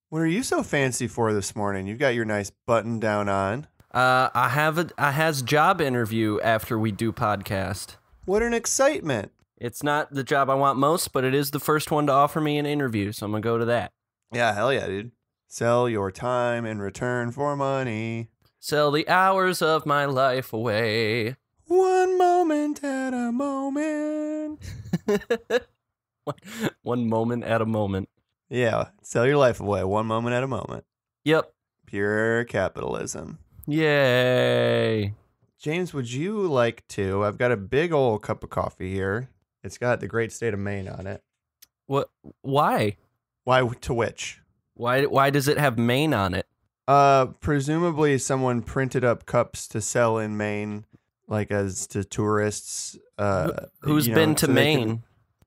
What are you so fancy for this morning? You've got your nice button down on. I have a has job interview after we do podcast. What an excitement. It's not the job I want most, but it is the first one to offer me an interview, so I'm gonna go to that. Yeah, hell yeah, dude. Sell your time in return for money. Sell the hours of my life away. One moment at a moment. One moment at a moment. Yeah, sell your life away one moment at a moment. Yep. Pure capitalism. Yay. James, would you like to? I've got a big old cup of coffee here. It's got the great state of Maine on it. What? Why? Why to which? Why does it have Maine on it? Presumably someone printed up cups to sell in Maine, like as to tourists. Who's been to Maine?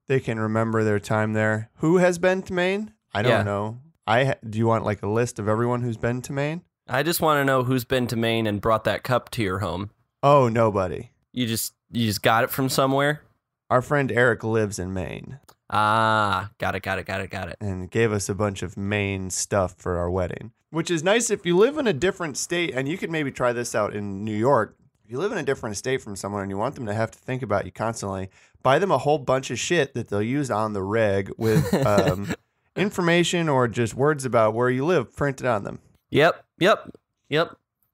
They can remember their time there. Who has been to Maine? I don't know. Do you want like a list of everyone who's been to Maine? I just want to know who's been to Maine and brought that cup to your home. Oh, nobody. You just got it from somewhere? Our friend Eric lives in Maine. Ah, got it. And gave us a bunch of Maine stuff for our wedding, which is nice if you live in a different state, and you could maybe try this out in New York. If you live in a different state from someone and you want them to have to think about you constantly, buy them a whole bunch of shit that they'll use on the reg with information or just words about where you live printed on them. Yep. You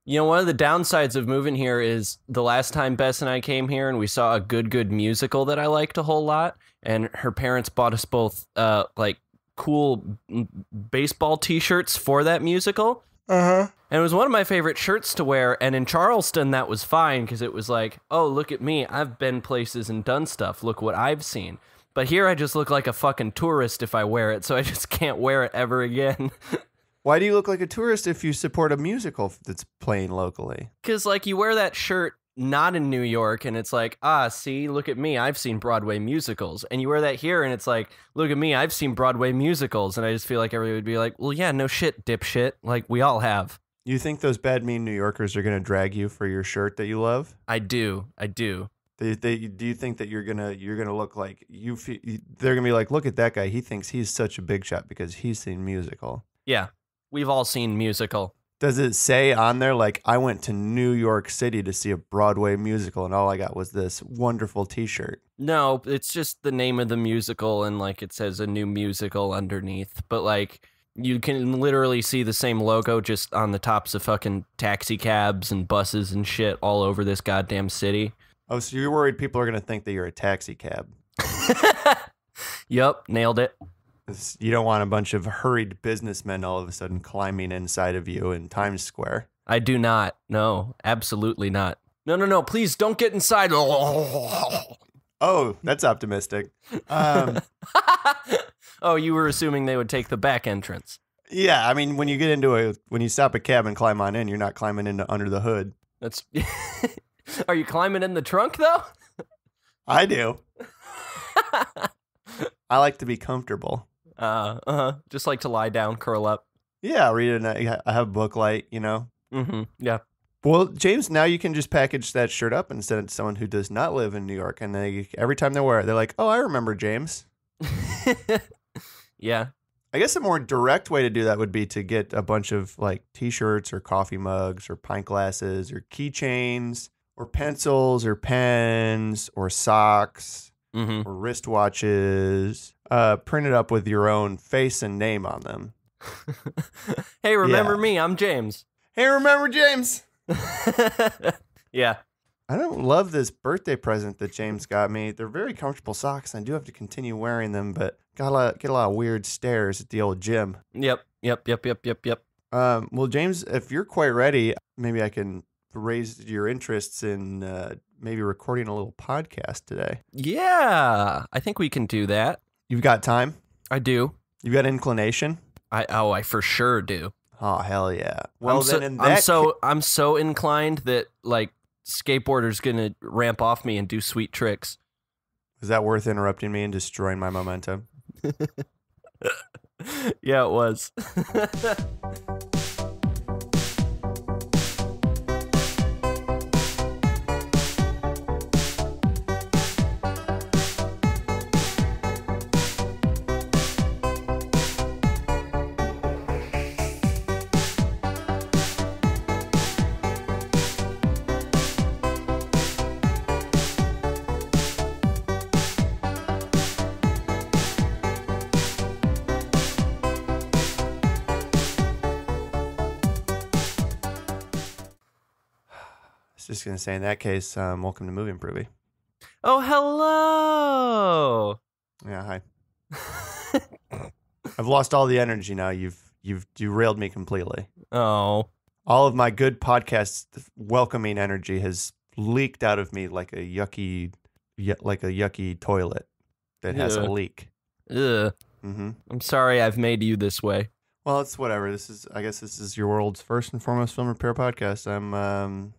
know, one of the downsides of moving here is the last time Bess and I came here and we saw a good musical that I liked a whole lot, and her parents bought us both like cool baseball t-shirts for that musical. And it was one of my favorite shirts to wear, and in Charleston that was fine because it was like, oh, look at me, I've been places and done stuff, look what I've seen. But here I just look like a fucking tourist if I wear it, so I just can't wear it ever again. Why do you look like a tourist if you support a musical that's playing locally? Because, like, you wear that shirt not in New York, and it's like, see, look at me, I've seen Broadway musicals. And you wear that here, and it's like, look at me, I've seen Broadway musicals. And I just feel like everybody would be like, well, yeah, no shit, dipshit. Like, we all have. You think those bad, mean New Yorkers are going to drag you for your shirt that you love? I do. Do you think that you're gonna look like they're gonna be like, look at that guy, he thinks he's such a big shot because he's seen musical? Yeah. We've all seen musical. Does it say on there, like, I went to New York City to see a Broadway musical and all I got was this wonderful t-shirt? No, it's just the name of the musical and, like, it says a new musical underneath. But, like, you can literally see the same logo just on the tops of fucking taxi cabs and buses and shit all over this goddamn city. Oh, so you're worried people are going to think that you're a taxi cab? Yep, nailed it. You don't want a bunch of hurried businessmen all of a sudden climbing inside of you in Times Square. I do not. No, absolutely not. No, please don't get inside. Oh, that's optimistic. Oh, you were assuming they would take the back entrance. Yeah, I mean, when you stop a cab and climb on in, you're not climbing into under the hood. That's. Are you climbing in the trunk, though? I do. I like to be comfortable. Just like to lie down, curl up. Yeah, read it. I have book light, you know? Mm-hmm, yeah. Well, James, now you can just package that shirt up and send it to someone who does not live in New York. And every time they wear it, they're like, oh, I remember James. Yeah. I guess a more direct way to do that would be to get a bunch of like t-shirts or coffee mugs or pint glasses or keychains or pencils or pens or socks. Mm-hmm. Or wristwatches, printed up with your own face and name on them. Hey, remember me? I'm James. Hey, remember James? Yeah. I don't love this birthday present that James got me. They're very comfortable socks. I do have to continue wearing them, but get a lot of weird stares at the old gym. Yep. Well, James, if you're quite ready, maybe I can raise your interests in maybe recording a little podcast today. Yeah, I think we can do that. You've got time? I do. You've got inclination? I for sure do. Oh, hell yeah. Well, I'm so inclined that like skateboarder's gonna ramp off me and do sweet tricks. Is that worth interrupting me and destroying my momentum? Yeah, it was. was just gonna say, in that case, welcome to Movie Improvie. Oh, hello. Yeah, hi. I've lost all the energy now. You've derailed me completely. Oh. All of my good podcast welcoming energy has leaked out of me like a yucky toilet that has a leak. Ugh. Mm-hmm. I'm sorry I've made you this way. Well, it's whatever. I guess this is your world's first and foremost film repair podcast. I'm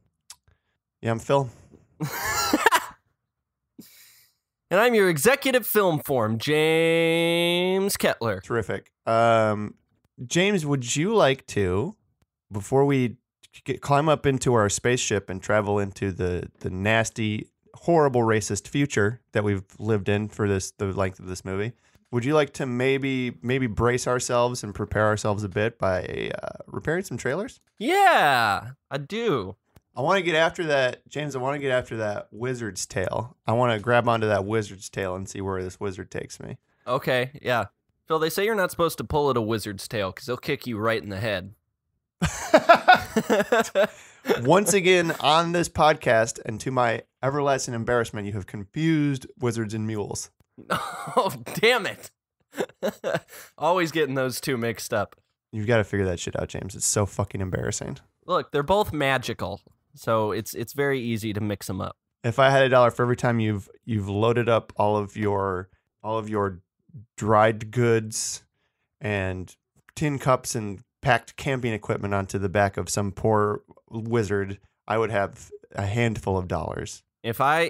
Phil. And I'm your executive film form, James Kettler. Terrific. James, would you like to, before we climb up into our spaceship and travel into the nasty, horrible, racist future that we've lived in for the length of this movie, would you like to maybe brace ourselves and prepare ourselves a bit by repairing some trailers? Yeah, I do. I want to get after that, James. I want to get after that wizard's tail. I want to grab onto that wizard's tail and see where this wizard takes me. Okay, yeah. Phil, they say you're not supposed to pull at a wizard's tail because they'll kick you right in the head. Once again, on this podcast, and to my everlasting embarrassment, you have confused wizards and mules. Oh, damn it. Always getting those two mixed up. You've got to figure that shit out, James. It's so fucking embarrassing. Look, they're both magical, so it's very easy to mix them up. If I had $1 for every time you've loaded up all of your dried goods and tin cups and packed camping equipment onto the back of some poor wizard, I would have a handful of dollars. If I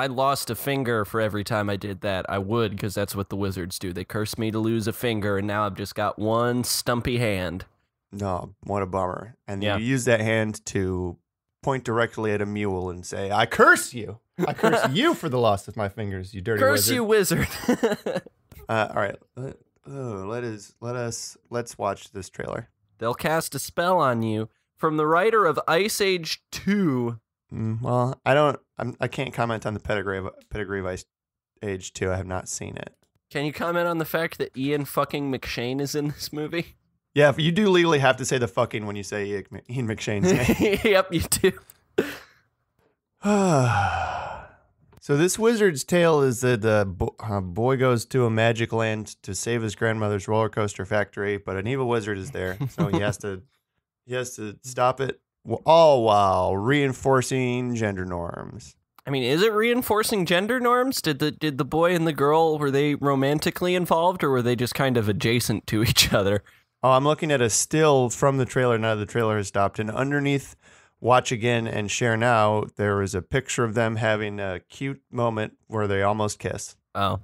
lost a finger for every time I did that, I would, because that's what the wizards do. They curse me to lose a finger, and now I've just got one stumpy hand. No, what a bummer. And Yeah. you use that hand to point directly at a mule and say, I curse you. I curse you for the loss of my fingers, you dirty Curse wizard. you, wizard. All right. Let's watch this trailer. They'll cast a spell on you from the writer of Ice Age 2. Well, I can't comment on the pedigree of Ice Age 2. I have not seen it. Can you comment on the fact that Ian fucking McShane is in this movie? Yeah, you do legally have to say the fucking when you say Ian McShane's name. Yep, you do. So this wizard's tale is that a boy goes to a magic land to save his grandmother's roller coaster factory, but an evil wizard is there, so he has to stop it, all while reinforcing gender norms. I mean, is it reinforcing gender norms? Did the boy and the girl, were they romantically involved, or were they just kind of adjacent to each other? Oh, I'm looking at a still from the trailer now. The trailer has stopped, and underneath Watch Again and Share Now, there is a picture of them having a cute moment where they almost kiss. Oh,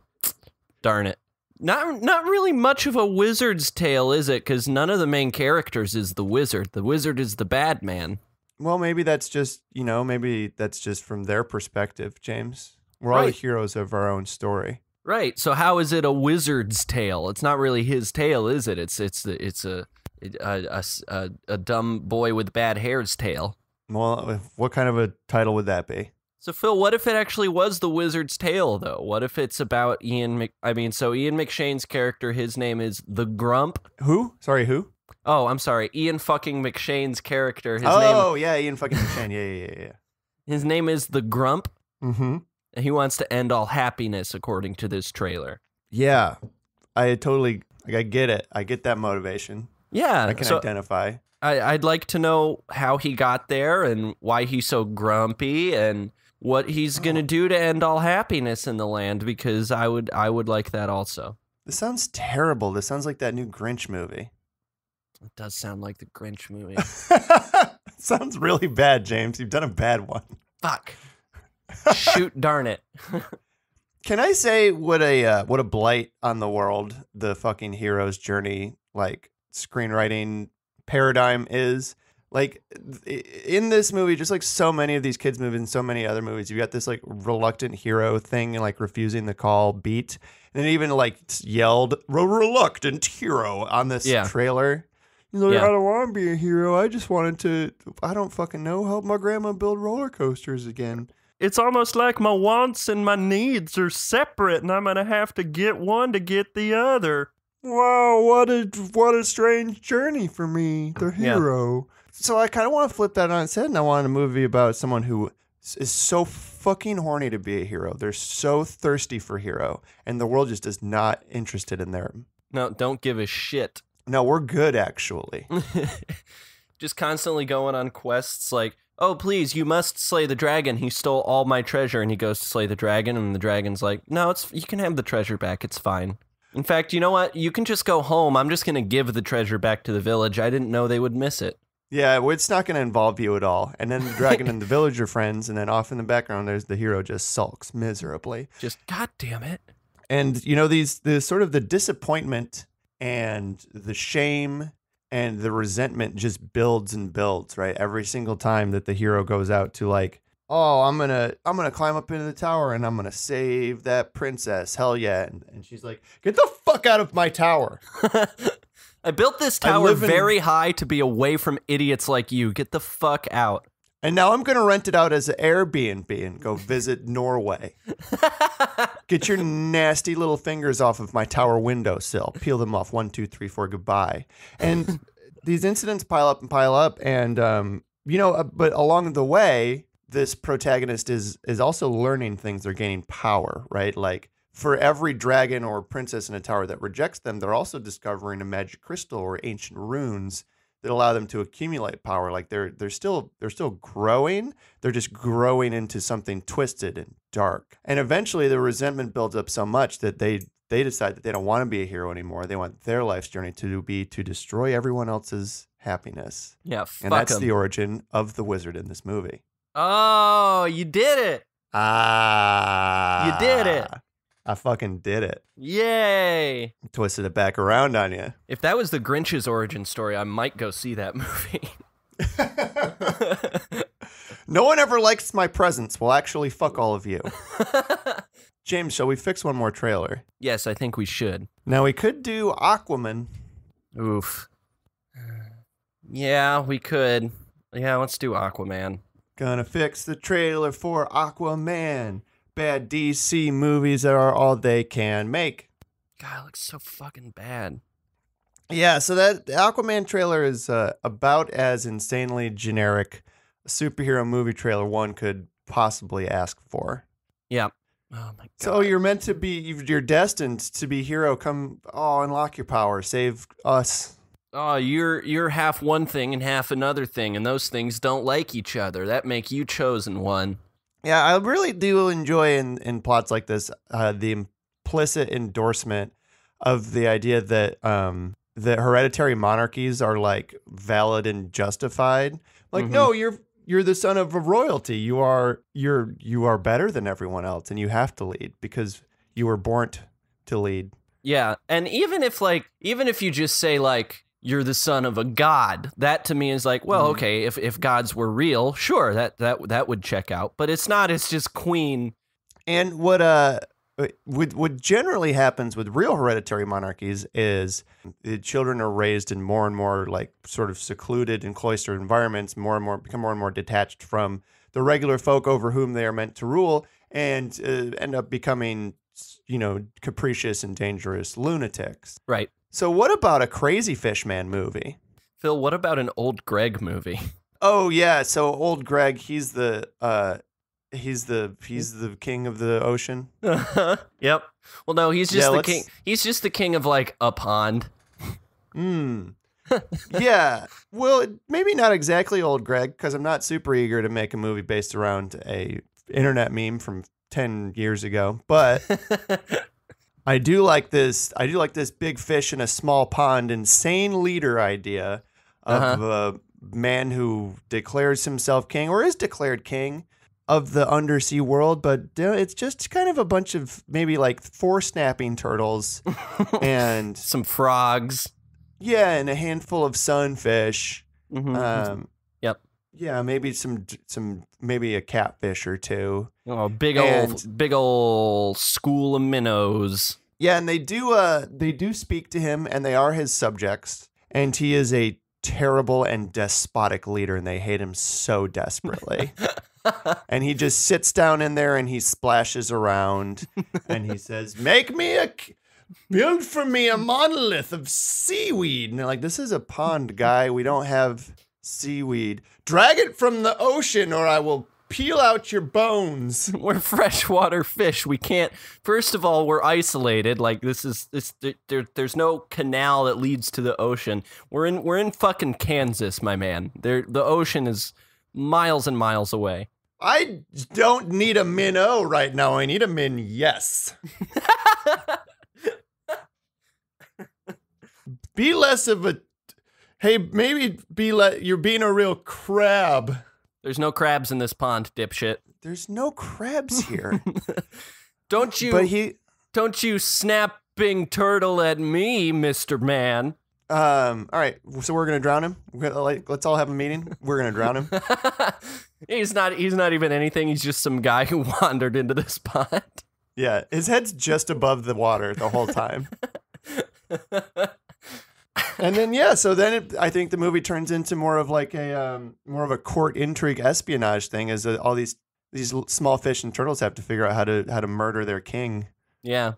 darn it. Not really much of a wizard's tale, is it? Because none of the main characters is the wizard. The wizard is the bad man. Well, maybe that's just, from their perspective, James. We're all the heroes of our own story. Right. So how is it a wizard's tale? It's not really his tale, is it? It's a dumb boy with bad hair's tale. Well, what kind of a title would that be? So Phil, what if it actually was the wizard's tale though? What if it's about Ian McShane's character, his name is the Grump. Who? Sorry, who? Oh, I'm sorry. Ian fucking McShane's character, Ian fucking McShane. Yeah. His name is the Grump. Mm-hmm. And he wants to end all happiness, according to this trailer. Yeah, I get it. I get that motivation. Yeah. I can identify. I'd like to know how he got there and why he's so grumpy and what he's going to do to end all happiness in the land, because I would like that also. This sounds terrible. This sounds like that new Grinch movie. It does sound like the Grinch movie. It sounds really bad, James. You've done a bad one. Fuck. Shoot, darn it. Can I say what a blight on the world the fucking hero's journey, like, screenwriting paradigm is? Like, in this movie, just like so many of these kids' movies and so many other movies, you got this like reluctant hero thing and like refusing the call beat, and it even like yelled reluctant hero on this trailer. He's like, I don't want to be a hero. I just wanted to, I don't fucking know, help my grandma build roller coasters again. It's almost like my wants and my needs are separate, and I'm gonna have to get one to get the other. Wow, what a strange journey for me, the hero. So I kind of want to flip that on its head, and I want a movie about someone who is so fucking horny to be a hero. They're so thirsty for hero, and the world just is not interested in them. No, don't give a shit. No, we're good, actually. Just constantly going on quests like, oh, please, you must slay the dragon. He stole all my treasure, and he goes to slay the dragon, and the dragon's like, no, you can have the treasure back. It's fine. In fact, you know what? You can just go home. I'm just going to give the treasure back to the village. I didn't know they would miss it. Yeah, well, it's not going to involve you at all. And then the dragon and the village are friends, and then off in the background, there's the hero just sulks miserably. Just, God damn it. And, you know, the sort of the disappointment and the shame and the resentment just builds and builds, right? Every single time that the hero goes out to like, oh, I'm gonna climb up into the tower and I'm gonna save that princess. Hell yeah. And she's like, get the fuck out of my tower. I built this tower very high to be away from idiots like you. Get the fuck out. And now I'm going to rent it out as an Airbnb and go visit Norway. Get your nasty little fingers off of my tower windowsill. Peel them off. 1, 2, 3, 4, goodbye. And these incidents pile up. And, you know, but along the way, this protagonist is also learning things. They're gaining power, right? Like, for every dragon or princess in a tower that rejects them, they're also discovering a magic crystal or ancient runes that allow them to accumulate power. Like they're still growing. They're just growing into something twisted and dark. And eventually the resentment builds up so much that they decide that they don't want to be a hero anymore. They want their life's journey to be to destroy everyone else's happiness. Yeah, and that's the origin of the wizard in this movie. Oh, you did it. You did it. I fucking did it. Yay. Twisted it back around on you. If that was the Grinch's origin story, I might go see that movie. No one ever likes my presence. Well, actually, fuck all of you. James, shall we fix one more trailer? Yes, I think we should. Now, we could do Aquaman. Oof. Yeah, we could. Yeah, let's do Aquaman. Gonna fix the trailer for Aquaman. Bad DC movies are all they can make. God, it looks so fucking bad. Yeah, so that the Aquaman trailer is about as insanely generic a superhero movie trailer one could possibly ask for. Yeah. Oh my God. So you're destined to be hero. Come, unlock your power, save us. Oh, you're half one thing and half another thing, and those things don't like each other. That make you chosen one. Yeah, I really do enjoy in plots like this the implicit endorsement of the idea that that hereditary monarchies are like valid and justified. Like, no, you're the son of a royalty. You are better than everyone else, and you have to lead because you were born to lead. Yeah, and even if you just say like you're the son of a god, that to me is like, well, okay, if gods were real, sure, that would check out. But it's not. It's just queen. And what generally happens with real hereditary monarchies is the children are raised in more and more like sort of secluded and cloistered environments, become more and more detached from the regular folk over whom they are meant to rule, and end up becoming, capricious and dangerous lunatics. Right. So what about a Crazy Fish Man movie? Phil, what about an Old Greg movie? Oh yeah, so Old Greg, he's the king of the ocean. Yep. Well, no, he's just the king. He's just the king of like a pond. Yeah. Well, maybe not exactly Old Greg, because I'm not super eager to make a movie based around a internet meme from 10 years ago, but I do like this big fish in a small pond, insane leader idea of a man who declares himself king or is declared king of the undersea world, but it's just kind of a bunch of maybe like 4 snapping turtles and some frogs. Yeah, and a handful of sunfish. Yep. Yeah, maybe maybe a catfish or 2. Oh, big old school of minnows. Yeah, and they do speak to him, and they are his subjects, and he is a terrible and despotic leader, and they hate him so desperately. And he just sits down in there and he splashes around, and he says, build for me a monolith of seaweed. And they're like, this is a pond, guy. We don't have seaweed. Drag it from the ocean or I will peel out your bones. We're freshwater fish. We can't. First of all, we're isolated. Like there's no canal that leads to the ocean. We're in fucking Kansas, my man. The ocean is miles and miles away. I don't need a minnow right now. I need a min yes. Be less of a. Hey, maybe you're being a real crab. There's no crabs in this pond, dipshit. There's no crabs here. Don't you snapping turtle at me, Mr. Man. All right, so we're gonna drown him. Let's all have a meeting. We're gonna drown him. He's not even anything. He's just some guy who wandered into this pond. Yeah, his head's just above the water the whole time. And then I think the movie turns into more of like a court intrigue espionage thing, as all these small fish and turtles have to figure out how to murder their king. Yeah.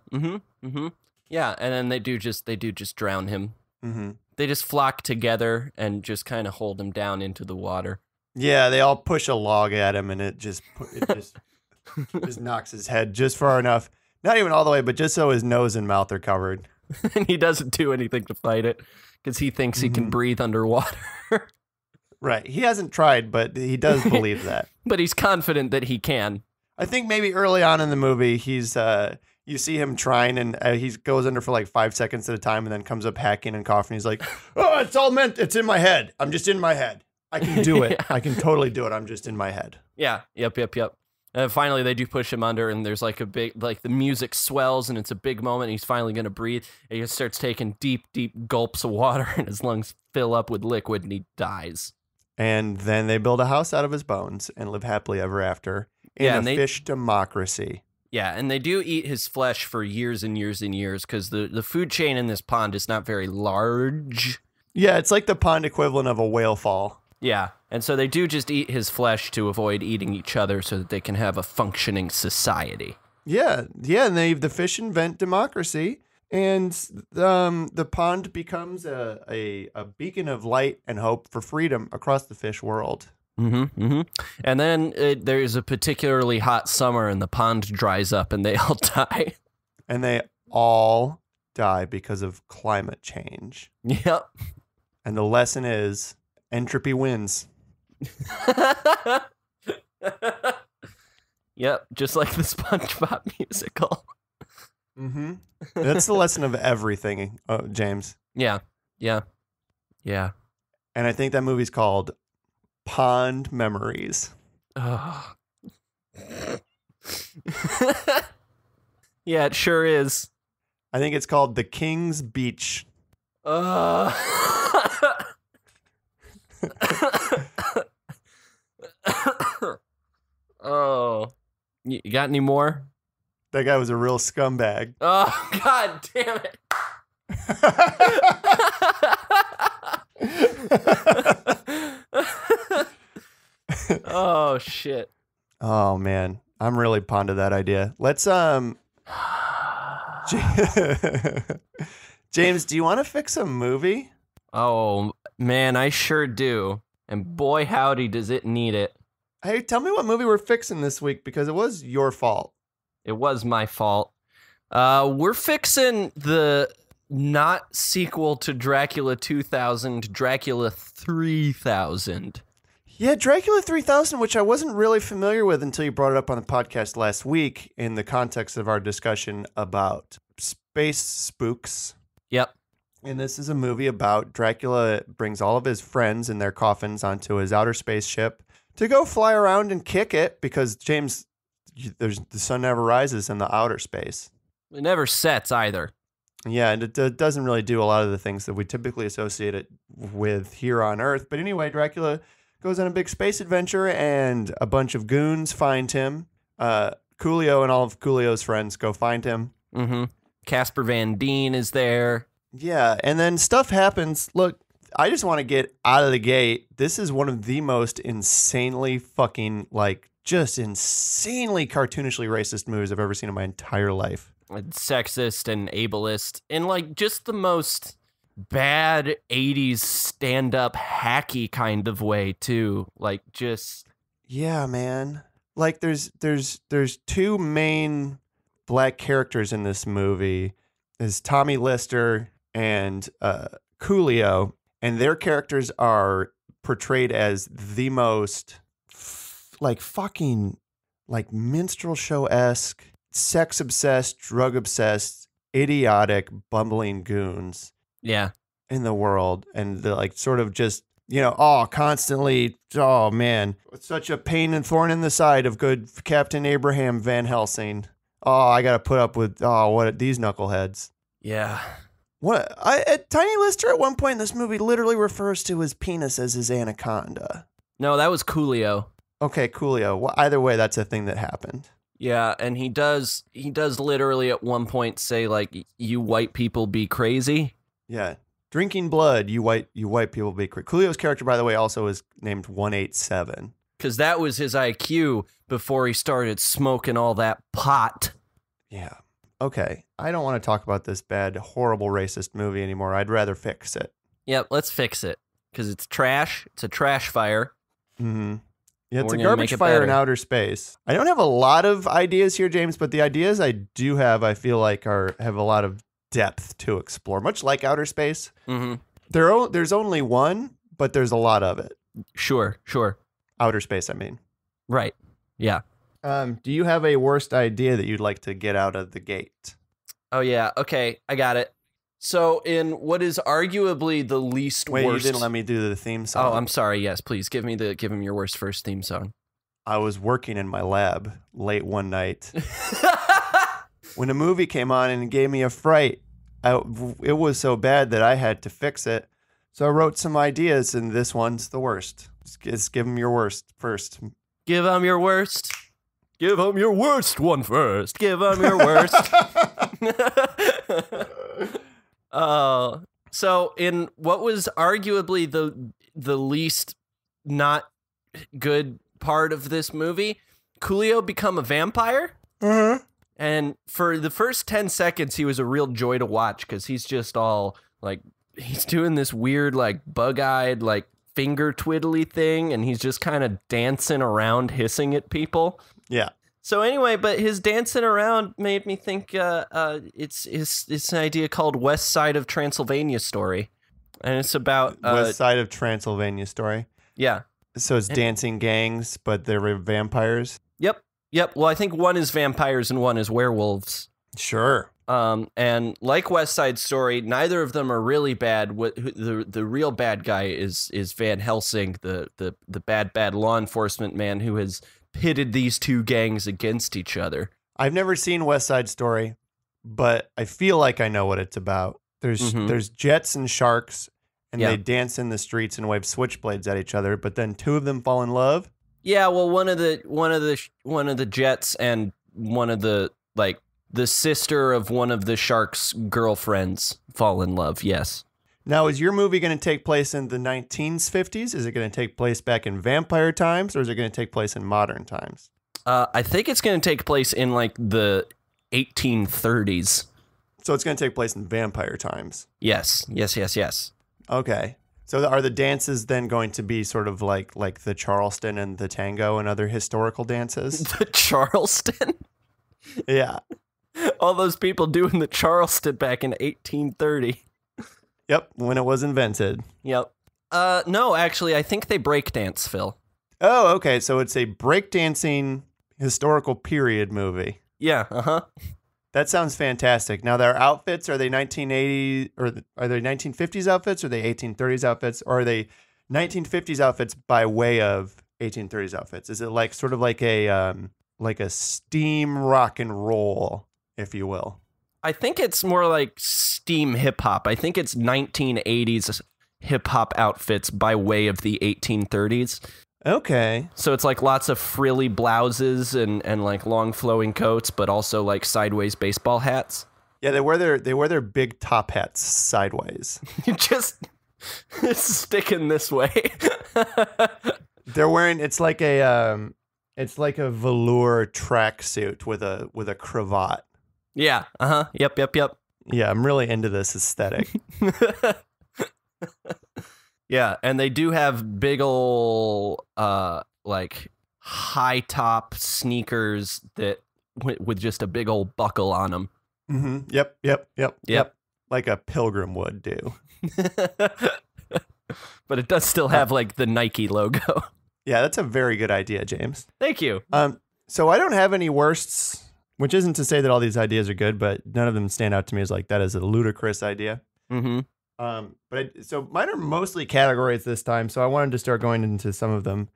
Yeah, and then they do just drown him. They just flock together and just kind of hold him down into the water. Yeah, they all push a log at him, and it just just knocks his head just far enough. Not even all the way, but just so his nose and mouth are covered. And he doesn't do anything to fight it because he thinks he can breathe underwater. Right. He hasn't tried, but he does believe that. But he's confident that he can. I think maybe early on in the movie, you see him trying, and he goes under for like 5 seconds at a time, and then comes up hacking and coughing. He's like, "Oh, it's in my head. I'm just in my head. I can do it. I can totally do it. I'm just in my head." Yeah. Yep. And finally, they do push him under, and there's like the music swells, and it's a big moment. He's finally going to breathe. And he just starts taking deep gulps of water, and his lungs fill up with liquid, and he dies. And then they build a house out of his bones and live happily ever after in a fish democracy. Yeah, and they do eat his flesh for years and years and years because the food chain in this pond is not very large. Yeah, it's like the pond equivalent of a whale fall. Yeah, and so they do just eat his flesh to avoid eating each other so that they can have a functioning society. Yeah, and the fish invent democracy, and the pond becomes a beacon of light and hope for freedom across the fish world. And then there's a particularly hot summer, and the pond dries up, and they all die. And they all die because of climate change. Yep. And the lesson is entropy wins. Yep, just like the SpongeBob musical. That's the lesson of everything, James. Yeah. And I think that movie's called Pond Memories. Oh. Yeah, it sure is. I think it's called The King's Beach. Oh. You got any more? That guy was a real scumbag. Oh, God damn it. Oh, shit. Oh, man. I'm really fond of that idea. Let's, James, do you want to fix a movie? Oh, man, I sure do. And boy, howdy, does it need it. Hey, tell me what movie we're fixing this week, because it was your fault. It was my fault. We're fixing the not sequel to Dracula 2000, Dracula 3000. Yeah, Dracula 3000, which I wasn't really familiar with until you brought it up on the podcast last week in the context of our discussion about space spooks. Yep. And this is a movie about Dracula brings all of his friends in their coffins onto his outer spaceship to go fly around and kick it because, James, the sun never rises in the outer space. It never sets either. Yeah, and it doesn't really do a lot of the things that we typically associate it with here on Earth. But anyway, Dracula goes on a big space adventure, and a bunch of goons find him. Coolio and all of Coolio's friends go find him. Casper Van Dien is there. Yeah, and then stuff happens. Look, I just want to get out of the gate. This is one of the most insanely fucking, just insanely cartoonishly racist movies I've ever seen in my entire life. Sexist and ableist, and just the most bad 80s stand-up hacky kind of way too. Like just Yeah, man. Like there's two main black characters in this movie. Is Tommy Lister and Coolio, and their characters are portrayed as the most like fucking like minstrel show-esque, sex obsessed, drug obsessed, idiotic, bumbling goons yeah. in the world, and they're like sort of just, you know, oh, constantly, oh man, it's such a pain and thorn in the side of good Captain Abraham Van Helsing. Oh, I gotta put up with what these knuckleheads. Yeah. Tiny Lister at one point in this movie literally refers to his penis as his anaconda. No, that was Coolio. Okay, Coolio. Well, either way, that's a thing that happened. Yeah, and he does literally at one point say like, "You white people be crazy." Yeah, drinking blood. You white people be crazy. Coolio's character, by the way, also is named 187 because that was his IQ before he started smoking all that pot. Yeah. Okay, I don't want to talk about this bad, horrible, racist movie anymore. I'd rather fix it. Yep, let's fix it because it's trash. It's a trash fire. Mm-hmm. Yeah, it's We're a gonna garbage make it fire in better. outer space. I don't have a lot of ideas here, James, but the ideas I do have, I feel like have a lot of depth to explore. Much like outer space, Mm-hmm. there's only one, but there's a lot of it. Sure. Outer space, I mean. Right. Yeah. Do you have a worst idea that you'd like to get out of the gate? Oh yeah. Okay, I got it. So in what is arguably the least Wait, worst. you didn't let me do the theme song. Oh, I'm sorry. Yes, please give him your worst first theme song. I was working in my lab late one night when a movie came on and gave me a fright. It was so bad that I had to fix it. So I wrote some ideas, and this one's the worst. Just give them your worst first. Give him your worst. Give him your worst one first. Give him your worst. So in what was arguably the least not good part of this movie, Coolio become a vampire. Mm-hmm. And for the first 10 seconds, he was a real joy to watch because he's just all like, he's doing this weird, like bug-eyed, like finger twiddly thing. And he's just kind of dancing around, hissing at people. Yeah. So anyway, but his dancing around made me think it's an idea called West Side of Transylvania Story. And it's about... West Side of Transylvania Story. Yeah. So it's dancing gangs, but they're vampires? Yep. Well, I think one is vampires and one is werewolves. Sure. And like West Side Story, neither of them are really bad. The real bad guy is Van Helsing, the bad law enforcement man who has pitted these two gangs against each other. I've never seen West Side Story, but I feel like I know what it's about. There's jets and sharks, and they dance in the streets and wave switchblades at each other. But then two of them fall in love. Yeah, well, one of the jets and one of the sister of one of the sharks' girlfriends fall in love. Yes. Now, is your movie going to take place in the 1950s? Is it going to take place back in vampire times, or is it going to take place in modern times? I think it's going to take place in like the 1830s. So it's going to take place in vampire times. Yes. Okay. So are the dances then going to be sort of like the Charleston and the tango and other historical dances? The Charleston? Yeah. All those people doing the Charleston back in 1830. Yep, when it was invented. Yep. No, actually, I think they breakdance, Phil. Oh, okay. So it's a breakdancing historical period movie. Yeah, uh-huh. That sounds fantastic. Now, their outfits, are they 1980 or are they 1950s outfits? Or are they 1830s outfits? Or are they 1950s outfits by way of 1830s outfits? Is it like sort of like a steam rock and roll, if you will? I think it's more like steam hip hop. I think it's 1980s hip hop outfits by way of the 1830s. Okay. So it's like lots of frilly blouses and like long flowing coats, but also like sideways baseball hats. Yeah, they wear their big top hats sideways. You just it's sticking this way. They're wearing it's like a velour tracksuit with a cravat. Yeah. Uh-huh. Yep. Yeah, I'm really into this aesthetic. Yeah, and they do have big ol' like high top sneakers that with just a big old buckle on them. Yep. Like a pilgrim would do. But it does still have like the Nike logo. Yeah, that's a very good idea, James. Thank you. So I don't have any worsts, which isn't to say that all these ideas are good, but none of them stand out to me as like that is a ludicrous idea. Mm-hmm. So mine are mostly categories this time, so I wanted to start going into some of them.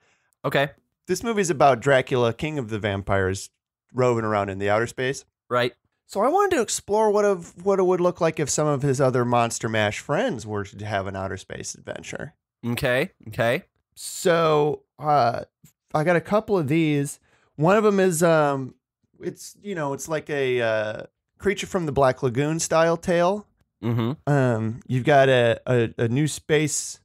Okay. This movie's about Dracula, king of the vampires, roving around in the outer space. Right. So I wanted to explore what it would look like if some of his other Monster Mash friends were to have an outer space adventure. Okay. So I got a couple of these. One of them is it's like a Creature from the Black Lagoon style tale. Mm-hmm. You've got a new space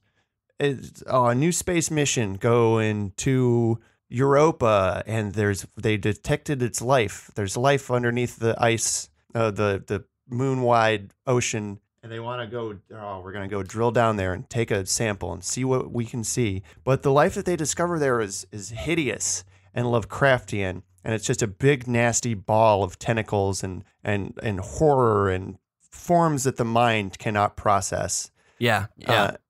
mission going to Europa, and they detected its life. There's life underneath the ice, the moon-wide ocean, and they want to go. Oh, we're gonna go drill down there and take a sample and see what we can see. But the life that they discover there is hideous and Lovecraftian, and it's just a big nasty ball of tentacles and horror and forms that the mind cannot process. Yeah.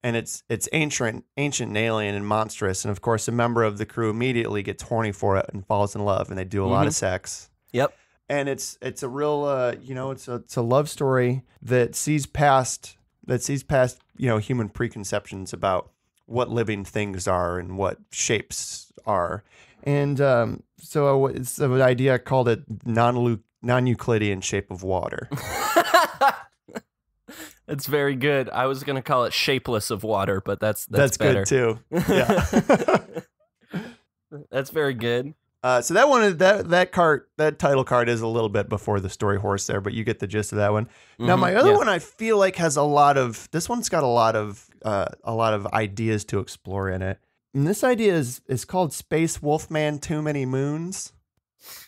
And it's ancient and alien and monstrous, and of course a member of the crew immediately gets horny for it and falls in love, and they do a lot of sex. Yep. And it's a real it's a love story that sees past human preconceptions about what living things are and what shapes are. And so it's an idea called it non-Euclidean shape of water. It's very good. I was going to call it shapeless of water, but that's better. Good too. Yeah. That's very good. So that one is that title card is a little bit before the story horse there, but you get the gist of that one. Now my other one I feel like has this one's got a lot of ideas to explore in it. And this idea is called Space Wolfman Too Many Moons.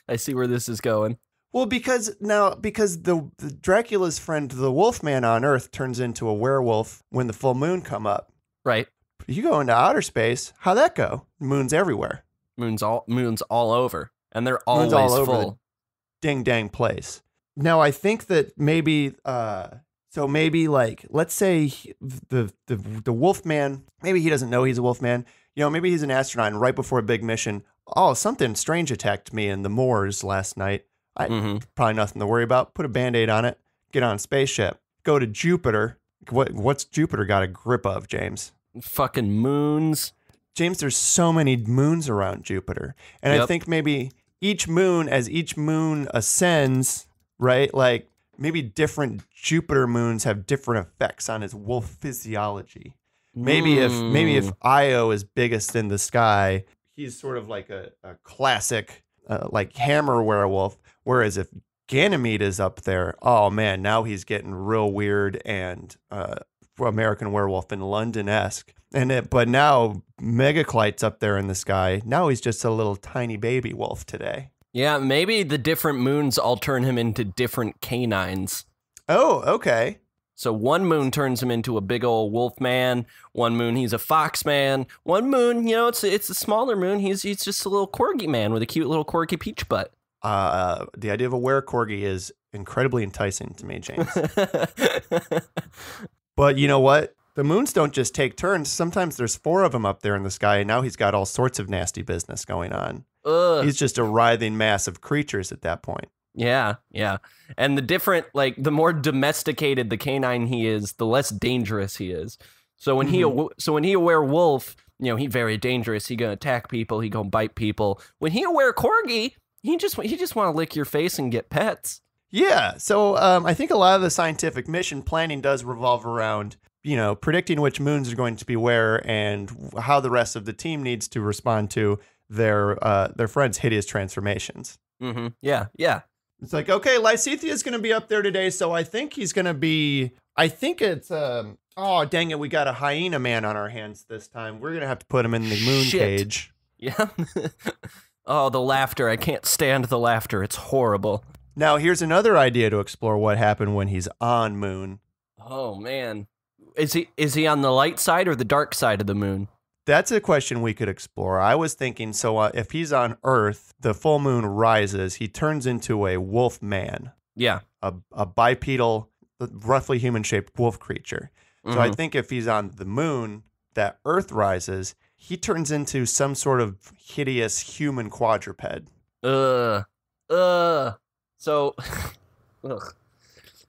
I see where this is going. Well, because the Dracula's friend, the Wolfman on Earth, turns into a werewolf when the full moon come up. Right. You go into outer space, how'd that go? Moons everywhere. Moons all over, and they're always moons all over full. The ding dang place. Now I think that maybe like let's say the Wolfman, maybe he doesn't know he's a Wolfman. Maybe he's an astronaut, and right before a big mission, something strange attacked me in the moors last night. Probably nothing to worry about. Put a Band-Aid on it. Get on a spaceship. Go to Jupiter. What's Jupiter got a grip of, James? Fucking moons. James, there's so many moons around Jupiter. And I think maybe as each moon ascends, right? Like maybe different Jupiter moons have different effects on his wolf physiology. Maybe if Io is biggest in the sky, he's sort of like a classic like hammer werewolf. Whereas if Ganymede is up there, oh man, now he's getting real weird and American Werewolf in London-esque. But now Megaclyte's up there in the sky. Now he's just a little tiny baby wolf today. Yeah, maybe the different moons all turn him into different canines. Oh, okay. So one moon turns him into a big old wolf man. One moon he's a fox man. One moon, it's a smaller moon. He's just a little corgi man with a cute little corgi peach butt. The idea of a were-corgi is incredibly enticing to me, James. But you know what? The moons don't just take turns. Sometimes there's 4 of them up there in the sky, and now he's got all sorts of nasty business going on. Ugh. He's just a writhing mass of creatures at that point. Yeah. And the more domesticated the canine he is, the less dangerous he is. So when he a werewolf, he very dangerous. He gonna attack people. He gonna bite people. When he a were-corgi, he just want to lick your face and get pets. Yeah. So I think a lot of the scientific mission planning does revolve around, predicting which moons are going to be where and how the rest of the team needs to respond to their friends' hideous transformations. Mm-hmm. Yeah. It's like, okay, Lycethea's going to be up there today, so I think he's going to be. I think it's. Oh, dang it! We got a hyena man on our hands this time. We're going to have to put him in the moon cage. Yeah. Oh, the laughter! I can't stand the laughter. It's horrible. Now, here's another idea to explore what happened when he's on moon. Oh, man. Is he on the light side or the dark side of the moon? That's a question we could explore. I was thinking, so if he's on Earth, the full moon rises, he turns into a wolf man. Yeah. A bipedal, roughly human-shaped wolf creature. So I think if he's on the moon, that Earth rises, he turns into some sort of hideous human quadruped. So, ugh.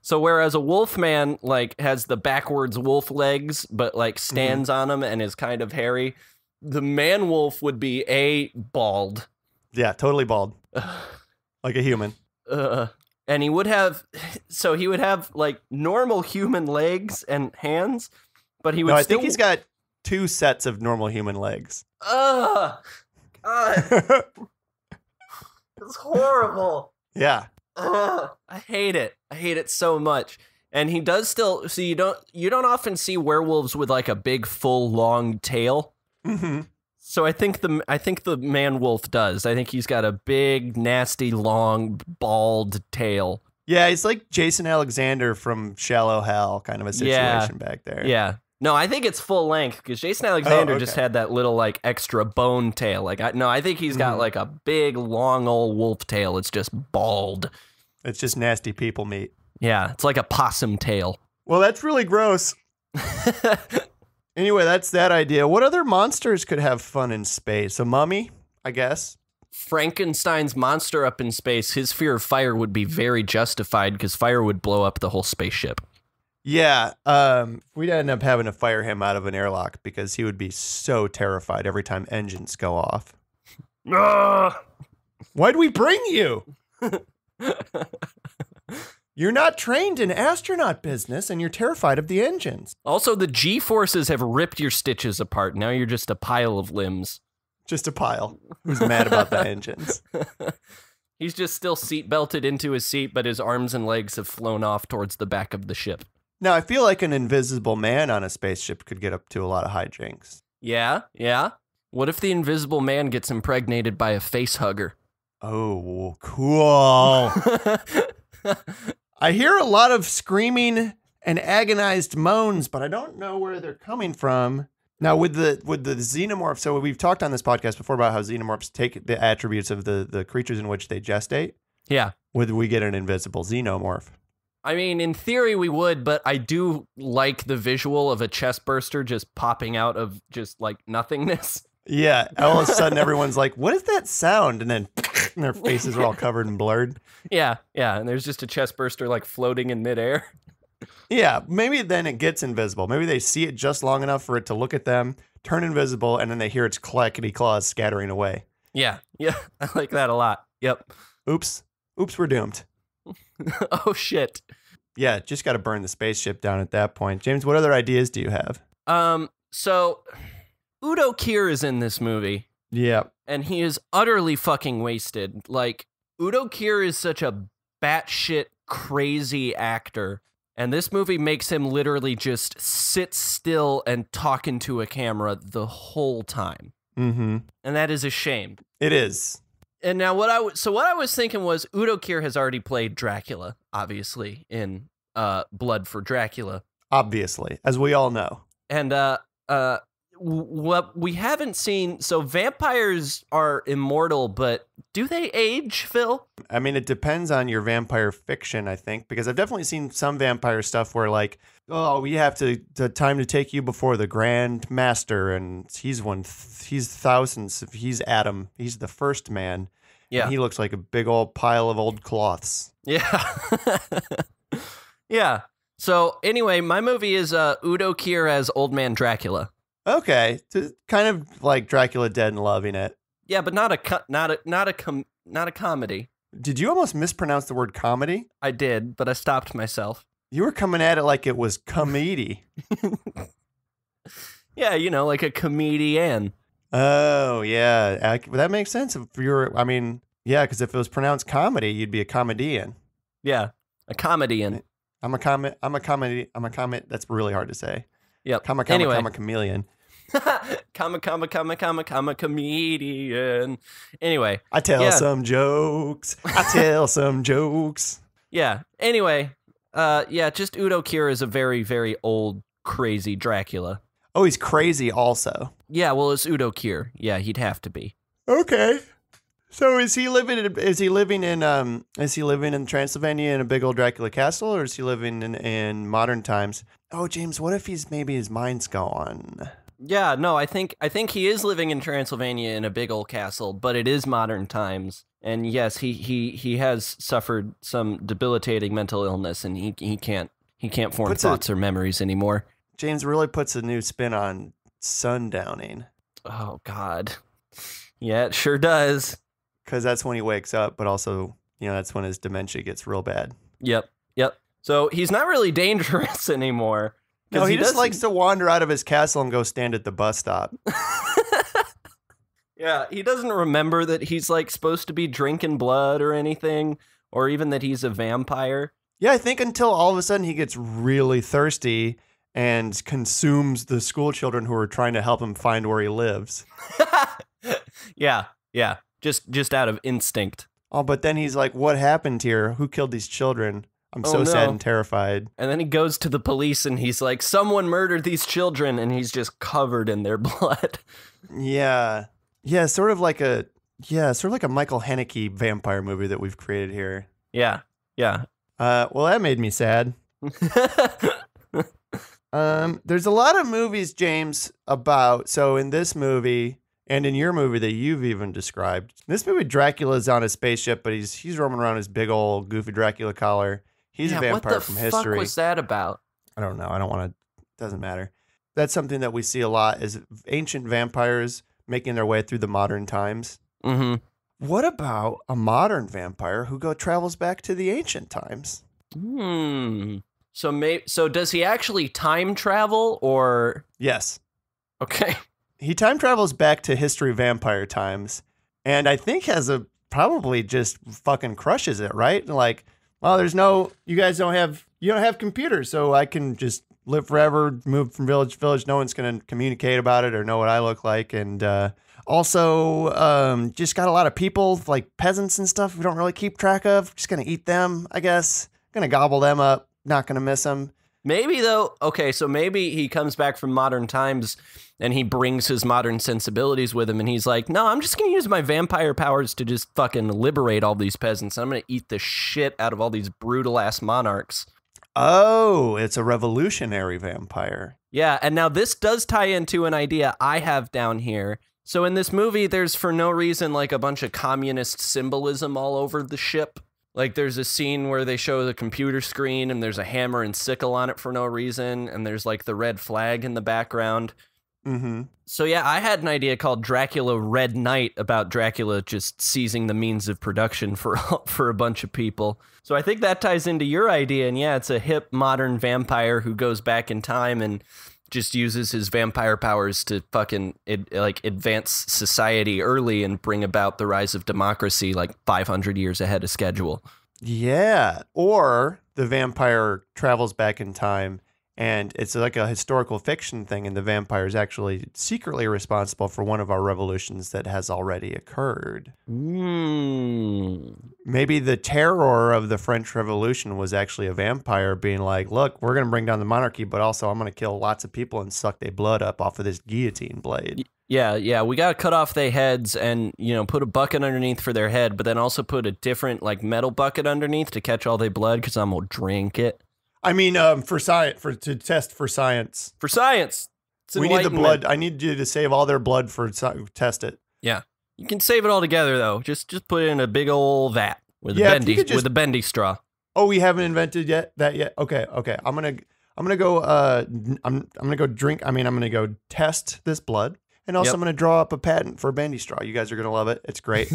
So whereas a wolf man like has the backwards wolf legs, but like stands on them and is kind of hairy, the man wolf would be bald. Yeah, totally bald, like a human. And he would have like normal human legs and hands, but he would. No, I think he's got 2 sets of normal human legs. God. It's horrible. Yeah. I hate it. I hate it so much. And he does still. So you don't often see werewolves with like a big, full, long tail. Mm-hmm. So I think the man wolf does. I think he's got a big, nasty, long, bald tail. Yeah, he's like Jason Alexander from Shallow Hal, kind of a situation back there. Yeah. No, I think it's full length because Jason Alexander just had that little like extra bone tail. I think he's got like a big, long old wolf tail. It's just bald. It's just nasty people meat. Yeah, it's like a possum tail. Well, that's really gross. Anyway, that's that idea. What other monsters could have fun in space? A mummy, I guess. Frankenstein's monster up in space, his fear of fire would be very justified because fire would blow up the whole spaceship. Yeah, we'd end up having to fire him out of an airlock because he would be so terrified every time engines go off. Why'd we bring you? You're not trained in astronaut business and you're terrified of the engines. Also, the G-forces have ripped your stitches apart. Now you're just a pile of limbs. Just a pile. Who's mad about the engines? He's just still seatbelted into his seat, but his arms and legs have flown off towards the back of the ship. Now, I feel like an invisible man on a spaceship could get up to a lot of hijinks. Yeah. What if the invisible man gets impregnated by a face hugger? Oh, cool. I hear a lot of screaming and agonized moans, but I don't know where they're coming from. Now, with the xenomorph, so we've talked on this podcast before about how xenomorphs take the attributes of the creatures in which they gestate. Yeah. Would we get an invisible xenomorph? I mean, in theory we would, but I do like the visual of a chest burster just popping out of just like nothingness. Yeah, all of a sudden everyone's like, what is that sound? And then their faces are all covered and blurred. Yeah, and there's just a chest burster like floating in midair. Yeah, maybe then it gets invisible. Maybe they see it just long enough for it to look at them, turn invisible, and then they hear its clackety claws scattering away. Yeah, I like that a lot. Yep. Oops, we're doomed. Oh, shit. Yeah, just got to burn the spaceship down at that point. James, what other ideas do you have? So Udo Kier is in this movie. Yeah. And he is utterly fucking wasted. Like, Udo Kier is such a batshit crazy actor. And this movie makes him literally just sit still and talk into a camera the whole time. Mm-hmm. And that is a shame. It is. And now what I was thinking was Udo Kier has already played Dracula, obviously, in Blood for Dracula. Obviously, as we all know. And what we haven't seen, so vampires are immortal, but do they age, Phil? I mean, it depends on your vampire fiction, I think, because I've definitely seen some vampire stuff where like, oh, we have the time to take you before the Grand Master, and he's thousands, he's Adam, he's the first man. Yeah. And he looks like a big old pile of old cloths. Yeah. Yeah. So anyway, my movie is Udo Kier as Old Man Dracula. Okay, kind of like Dracula Dead and Loving It. Yeah, but not a comedy. Did you almost mispronounce the word comedy? I did, but I stopped myself. You were coming at it like it was comedy. Yeah, like a comedian. Oh, yeah. That makes sense. Because if it was pronounced comedy, you'd be a comedian. Yeah, a comedian. I'm a comedy. That's really hard to say. Yep. I'm a chameleon. Comma comedian. Anyway, I tell yeah. some jokes. I tell some jokes. Yeah. Anyway, yeah, just Udo Kier is a very, very old, crazy Dracula. Oh, he's crazy also. Yeah, well, it's Udo Kier. Yeah, he'd have to be. Okay. So is he living in Transylvania in a big old Dracula castle, or is he living in modern times? Oh, James, what if maybe his mind's gone? Yeah, no, I think he is living in Transylvania in a big old castle, but it is modern times. And yes, he has suffered some debilitating mental illness, and he can't form thoughts or memories anymore. James really puts a new spin on sundowning. Oh God. Yeah, it sure does. Because that's when he wakes up, but also, that's when his dementia gets real bad. Yep. So he's not really dangerous anymore. No, he just likes to wander out of his castle and go stand at the bus stop. Yeah, he doesn't remember that he's like supposed to be drinking blood or anything, or even that he's a vampire. Yeah, I think until all of a sudden he gets really thirsty and consumes the school children who are trying to help him find where he lives. Yeah. Just out of instinct. Oh, but then he's like, what happened here? Who killed these children? I'm so sad and terrified. And then he goes to the police and he's like, someone murdered these children, and he's just covered in their blood. Yeah. Yeah, sort of like a Michael Haneke vampire movie that we've created here. Yeah. Well, that made me sad. There's a lot of movies, James, so in this movie and in your movie that you've even described, this movie Dracula's on a spaceship, but he's roaming around his big old goofy Dracula collar. He's a vampire from history. What the fuck was that about? I don't know. I don't want to. Doesn't matter. That's something that we see a lot is ancient vampires making their way through the modern times. Mm-hmm. What about a modern vampire who travels back to the ancient times? So does he actually time travel, or? Yes. Okay. He time travels back to history vampire times, and I think probably just fucking crushes it, right? Like, well, you don't have computers, so I can just live forever, move from village to village. No one's going to communicate about it or know what I look like. And also just got a lot of people, like peasants and stuff we don't really keep track of. Just going to eat them, I guess. Going to gobble them up. Not going to miss them. Maybe though, okay, so maybe he comes back from modern times and he brings his modern sensibilities with him, and he's like, no, I'm just going to use my vampire powers to just fucking liberate all these peasants. I'm going to eat the shit out of all these brutal-ass monarchs. Oh, it's a revolutionary vampire. Yeah, and now this does tie into an idea I have down here. So in this movie, there's for no reason like a bunch of communist symbolism all over the ship. Like, there's a scene where they show the computer screen and there's a hammer and sickle on it for no reason. And there's, like, the red flag in the background. Mm-hmm. So, yeah, I had an idea called Dracula Red Knight about Dracula just seizing the means of production for a bunch of people. So I think that ties into your idea. And, yeah, it's a hip modern vampire who goes back in time and just uses his vampire powers to fucking advance society early and bring about the rise of democracy like 500 years ahead of schedule. Yeah. Or the vampire travels back in time and it's like a historical fiction thing, and the vampire is actually secretly responsible for one of our revolutions that has already occurred. Maybe the terror of the French Revolution was actually a vampire being like, look, we're going to bring down the monarchy, but also I'm going to kill lots of people and suck their blood up off of this guillotine blade. Yeah, we got to cut off their heads and, put a bucket underneath for their head, but then also put a different, like, metal bucket underneath to catch all their blood, because I'm going to drink it. I mean, to test for science. For science. We need the blood. I need you to save all their blood for test it. Yeah. You can save it all together, though. Just put it in a big old vat with a bendy straw. Oh, we haven't invented that yet. Okay. I'm gonna go drink. I'm gonna go test this blood, and also I'm gonna draw up a patent for a bendy straw. You guys are gonna love it. It's great.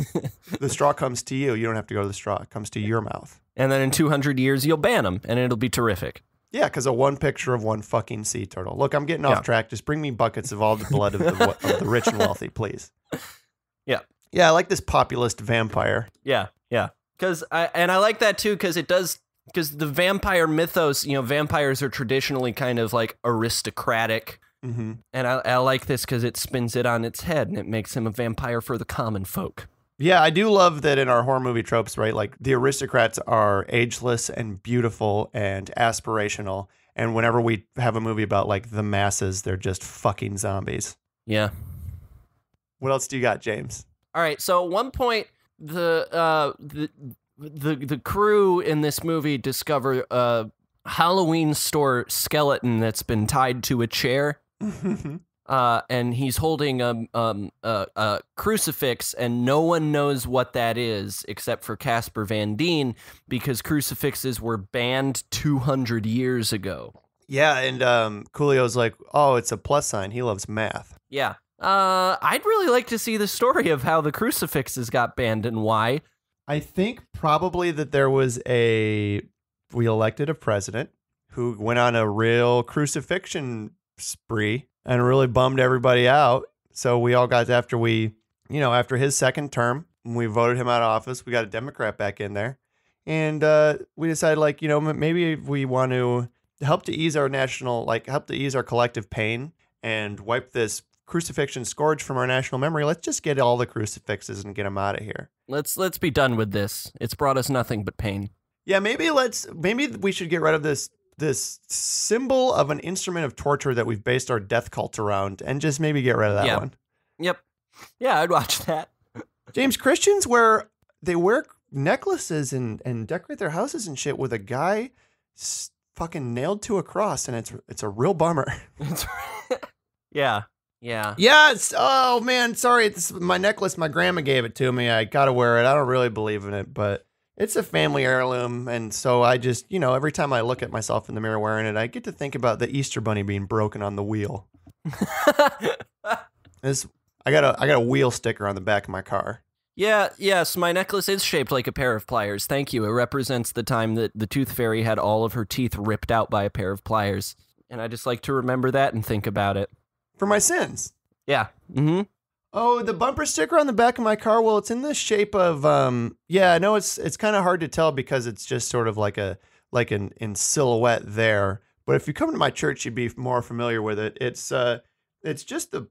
The straw comes to you. You don't have to go to the straw. It comes to your mouth. And then in 200 years, you'll ban them, and it'll be terrific. Yeah, because of one picture of one fucking sea turtle. Look, I'm getting off track. Just bring me buckets of all the blood of the rich and wealthy, please. Yeah. Yeah, I like this populist vampire. Yeah. I like that too, because the vampire mythos, vampires are traditionally kind of like aristocratic, Mm-hmm. And I like this because it spins it on its head and it makes him a vampire for the common folk. Yeah, I do love that in our horror movie tropes, right? Like the aristocrats are ageless and beautiful and aspirational. And whenever we have a movie about like the masses, they're just fucking zombies. Yeah. What else do you got, James? All right. So at one point, the crew in this movie discover a Halloween store skeleton that's been tied to a chair. And he's holding a crucifix, and no one knows what that is except for Casper Van Dien, because crucifixes were banned 200 years ago. Yeah, and Coolio's like, oh, it's a plus sign. He loves math. Yeah. I'd really like to see the story of how the crucifixes got banned and why. I think probably that there was we elected a president who went on a real crucifixion spree and really bummed everybody out. So we all got after his second term, when we voted him out of office, we got a Democrat back in there. And we decided, like, maybe we want to help to ease our collective pain and wipe this crucifixion scourge from our national memory. Let's just get all the crucifixes and get them out of here. Let's be done with this. It's brought us nothing but pain. Yeah, maybe we should get rid of this symbol of an instrument of torture that we've based our death cult around, and just maybe get rid of that one. Yep. Yeah, I'd watch that. James, Christians wear necklaces and decorate their houses and shit with a guy fucking nailed to a cross, and it's a real bummer. Yeah. Yes. Oh man, sorry. It's my necklace. My grandma gave it to me. I gotta wear it. I don't really believe in it, but it's a family heirloom, and so I just, every time I look at myself in the mirror wearing it, I get to think about the Easter bunny being broken on the wheel. I got a wheel sticker on the back of my car. Yeah, yes, my necklace is shaped like a pair of pliers. Thank you. It represents the time that the tooth fairy had all of her teeth ripped out by a pair of pliers. And I just like to remember that and think about it. For my sins. Yeah. Mm-hmm. Oh, the bumper sticker on the back of my car. Well, it's in the shape of I know it's kind of hard to tell because it's just sort of like in silhouette there. But if you come to my church, you'd be more familiar with it. It's just a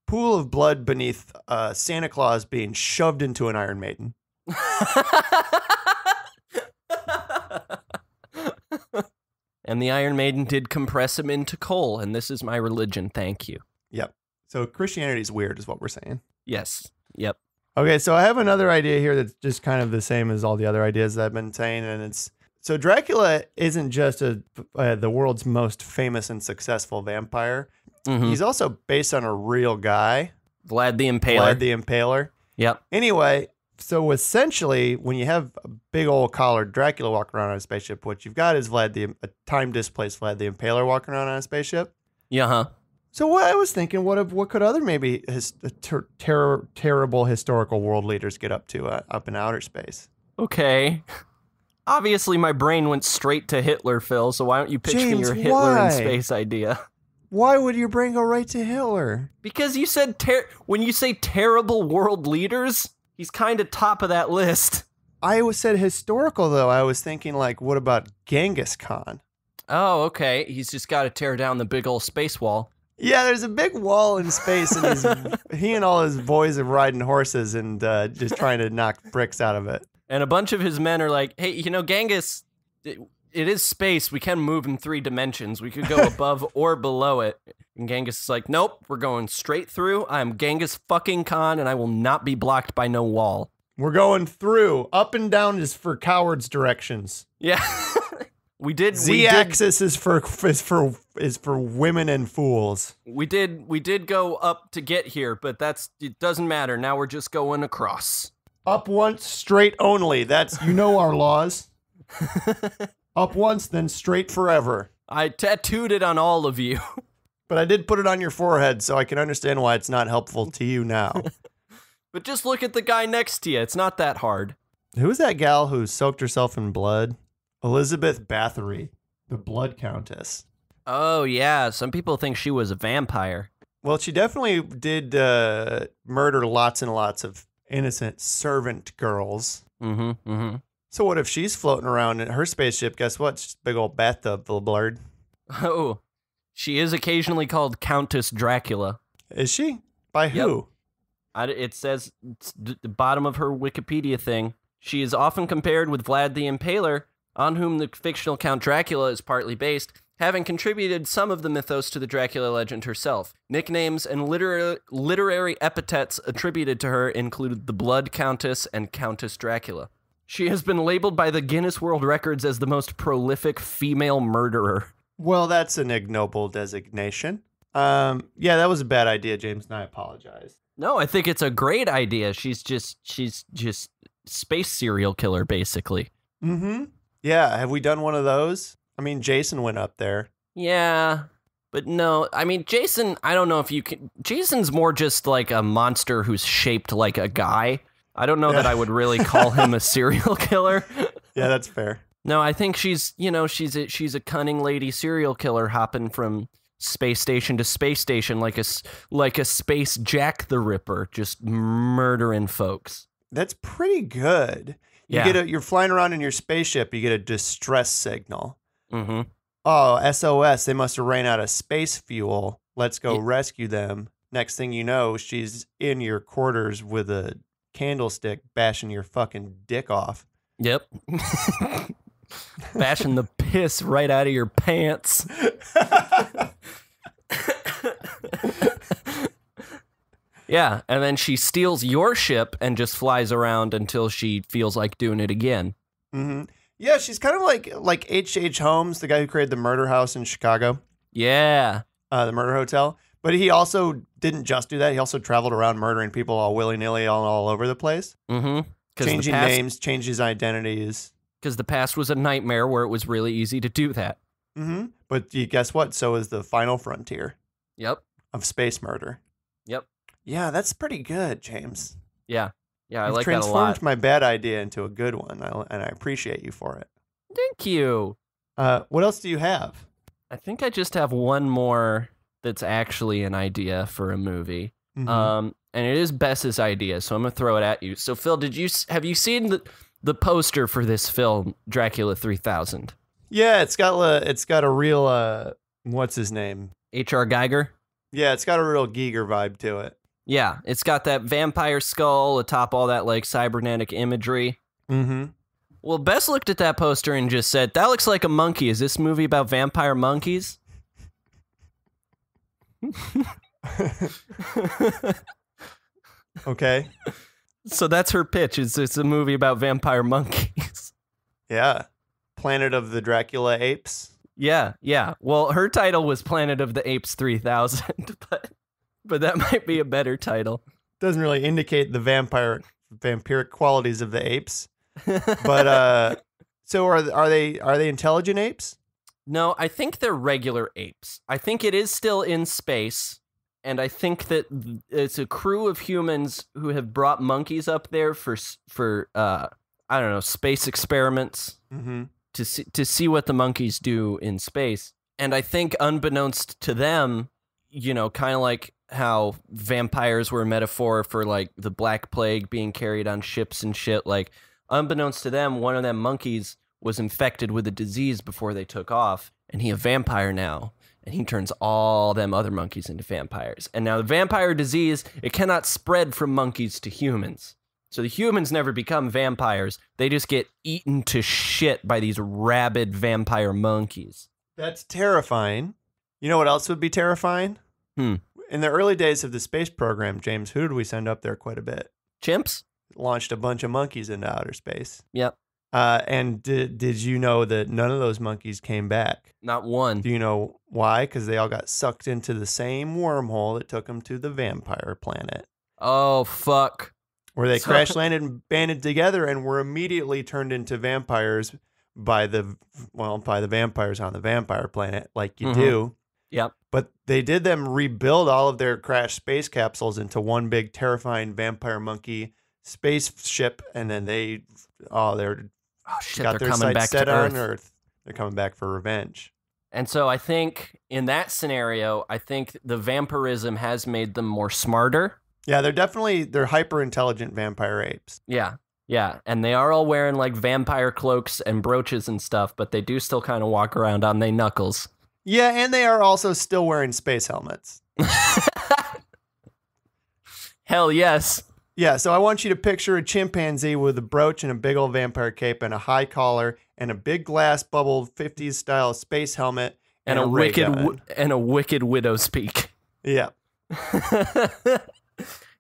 pool of blood beneath Santa Claus being shoved into an Iron Maiden. And the Iron Maiden did compress him into coal, and this is my religion. Thank you. Yep. So Christianity is weird, is what we're saying. Yes. Yep. Okay, so I have another idea here that's just kind of the same as all the other ideas that I've been saying, and so Dracula isn't just the world's most famous and successful vampire. Mm-hmm. He's also based on a real guy, Vlad the Impaler. Yep. Anyway, so essentially, when you have a big old collared Dracula walking around on a spaceship, what you've got is a time-displaced Vlad the Impaler walking around on a spaceship. Yeah. Huh. So what I was thinking, what could other maybe terrible historical world leaders get up to up in outer space? Okay. Obviously, my brain went straight to Hitler, Phil, so why don't you pitch me your Hitler why? in space idea? Why would your brain go right to Hitler? Because you said when you say terrible world leaders, he's kind of top of that list. I said historical, though. I was thinking, like, what about Genghis Khan? Oh, okay. He's just got to tear down the big old space wall. Yeah, there's a big wall in space, and he and all his boys are riding horses and just trying to knock bricks out of it. And a bunch of his men are like, hey, Genghis, it is space. We can move in 3 dimensions. We could go above or below it. And Genghis is like, nope, we're going straight through. I'm Genghis fucking Khan, and I will not be blocked by no wall. We're going through. Up and down is for cowards directions. Yeah. We did. Z-axis is for women and fools. We did go up to get here, but it doesn't matter. Now we're just going across. Up once, straight only. That's our laws. Up once, then straight forever. I tattooed it on all of you. But I did put it on your forehead, so I can understand why it's not helpful to you now. But just look at the guy next to you. It's not that hard. Who's that gal who soaked herself in blood? Elizabeth Bathory, the Blood Countess. Oh, yeah. Some people think she was a vampire. Well, she definitely did murder lots and lots of innocent servant girls. Mm-hmm, mm-hmm. So what if she's floating around in her spaceship? Guess what? It's just a big old bathtub full of blood. Oh, She is occasionally called Countess Dracula. Is she? By who? It says it's the bottom of her Wikipedia thing. She is often compared with Vlad the Impaler, on whom the fictional Count Dracula is partly based, having contributed some of the mythos to the Dracula legend herself. Nicknames and literary epithets attributed to her include the Blood Countess and Countess Dracula. She has been labeled by the Guinness World Records as the most prolific female murderer. Well, that's an ignoble designation. Yeah, that was a bad idea, James, and I apologize. No, I think it's a great idea. She's just space serial killer, basically. Mm-hmm. Yeah, have we done one of those? I mean, Jason went up there. Yeah, but no. I mean, Jason, I don't know if you can... Jason's more just like a monster who's shaped like a guy. I don't know that I would really call him a serial killer. Yeah, that's fair. No, I think she's a cunning lady serial killer hopping from space station to space station like a space Jack the Ripper, just murdering folks. That's pretty good. You're flying around in your spaceship, you get a distress signal. Mm-hmm. Oh, SOS, they must have ran out of space fuel. Let's go rescue them. Next thing you know, she's in your quarters with a candlestick bashing your fucking dick off. Yep. Bashing the piss right out of your pants. Yeah, and then she steals your ship and just flies around until she feels like doing it again. Mm-hmm. Yeah, she's kind of like H.H. Holmes, the guy who created the murder house in Chicago. Yeah. The murder hotel. But he also didn't just do that. He also traveled around murdering people all willy-nilly all over the place. Mm-hmm. Changing names, changing his identities. Because the past was a nightmare where it was really easy to do that. Mm-hmm. But guess what? So is the final frontier. Yep. Of space murder. Yep. Yeah, that's pretty good, James. Yeah. Yeah, I You've like that a lot. transformed my bad idea into a good one, and I appreciate you for it. Thank you. What else do you have? I think I just have one more that's actually an idea for a movie. Mm-hmm. And it is Bess's idea, so I'm going to throw it at you. So, Phil, have you seen the poster for this film, Dracula 3000? Yeah, it's got a real, what's his name? H.R. Geiger? Yeah, it's got a real Giger vibe to it. Yeah, it's got that vampire skull atop all that, like, cybernetic imagery. Mm-hmm. Well, Bess looked at that poster and just said, that looks like a monkey. Is this movie about vampire monkeys? Okay. So that's her pitch. It's a movie about vampire monkeys. Yeah. Planet of the Dracula Apes. Yeah. Well, her title was Planet of the Apes 3000, but that might be a better title. Doesn't really indicate the vampiric qualities of the apes. But so are they intelligent apes? No, I think they're regular apes. I think it is still in space, and I think that it's a crew of humans who have brought monkeys up there for I don't know, space experiments. Mm-hmm. To see what the monkeys do in space. And I think unbeknownst to them, you know, kind of like how vampires were a metaphor for like the Black Plague being carried on ships and shit, like unbeknownst to them, one of them monkeys was infected with a disease before they took off, and he a vampire now, and he turns all them other monkeys into vampires. And now the vampire disease, it cannot spread from monkeys to humans. So the humans never become vampires. They just get eaten to shit by these rabid vampire monkeys. That's terrifying. You know what else would be terrifying? In the early days of the space program, James, who did we send up there quite a bit? Chimps? Launched a bunch of monkeys into outer space. Yep. And did you know that none of those monkeys came back? Not one. Do you know why? Because they all got sucked into the same wormhole that took them to the vampire planet. Oh, fuck. Where they crash landed and banded together and were immediately turned into vampires by the vampires on the vampire planet, like you do. Yep. But they did them rebuild all of their crashed space capsules into one big terrifying vampire monkey spaceship, and then they're got their coming sights back set to on Earth. Earth. They're coming back for revenge. And so I think in that scenario, I think the vampirism has made them more smarter. Yeah, they're hyper intelligent vampire apes. Yeah. And they are all wearing like vampire cloaks and brooches and stuff, but they do still kind of walk around on their knuckles. Yeah, and they are also still wearing space helmets. Hell yes. Yeah, so I want you to picture a chimpanzee with a brooch and a big old vampire cape and a high collar and a big glass bubble 50s style space helmet and a ray gun. And a wicked widow's peak. Yeah.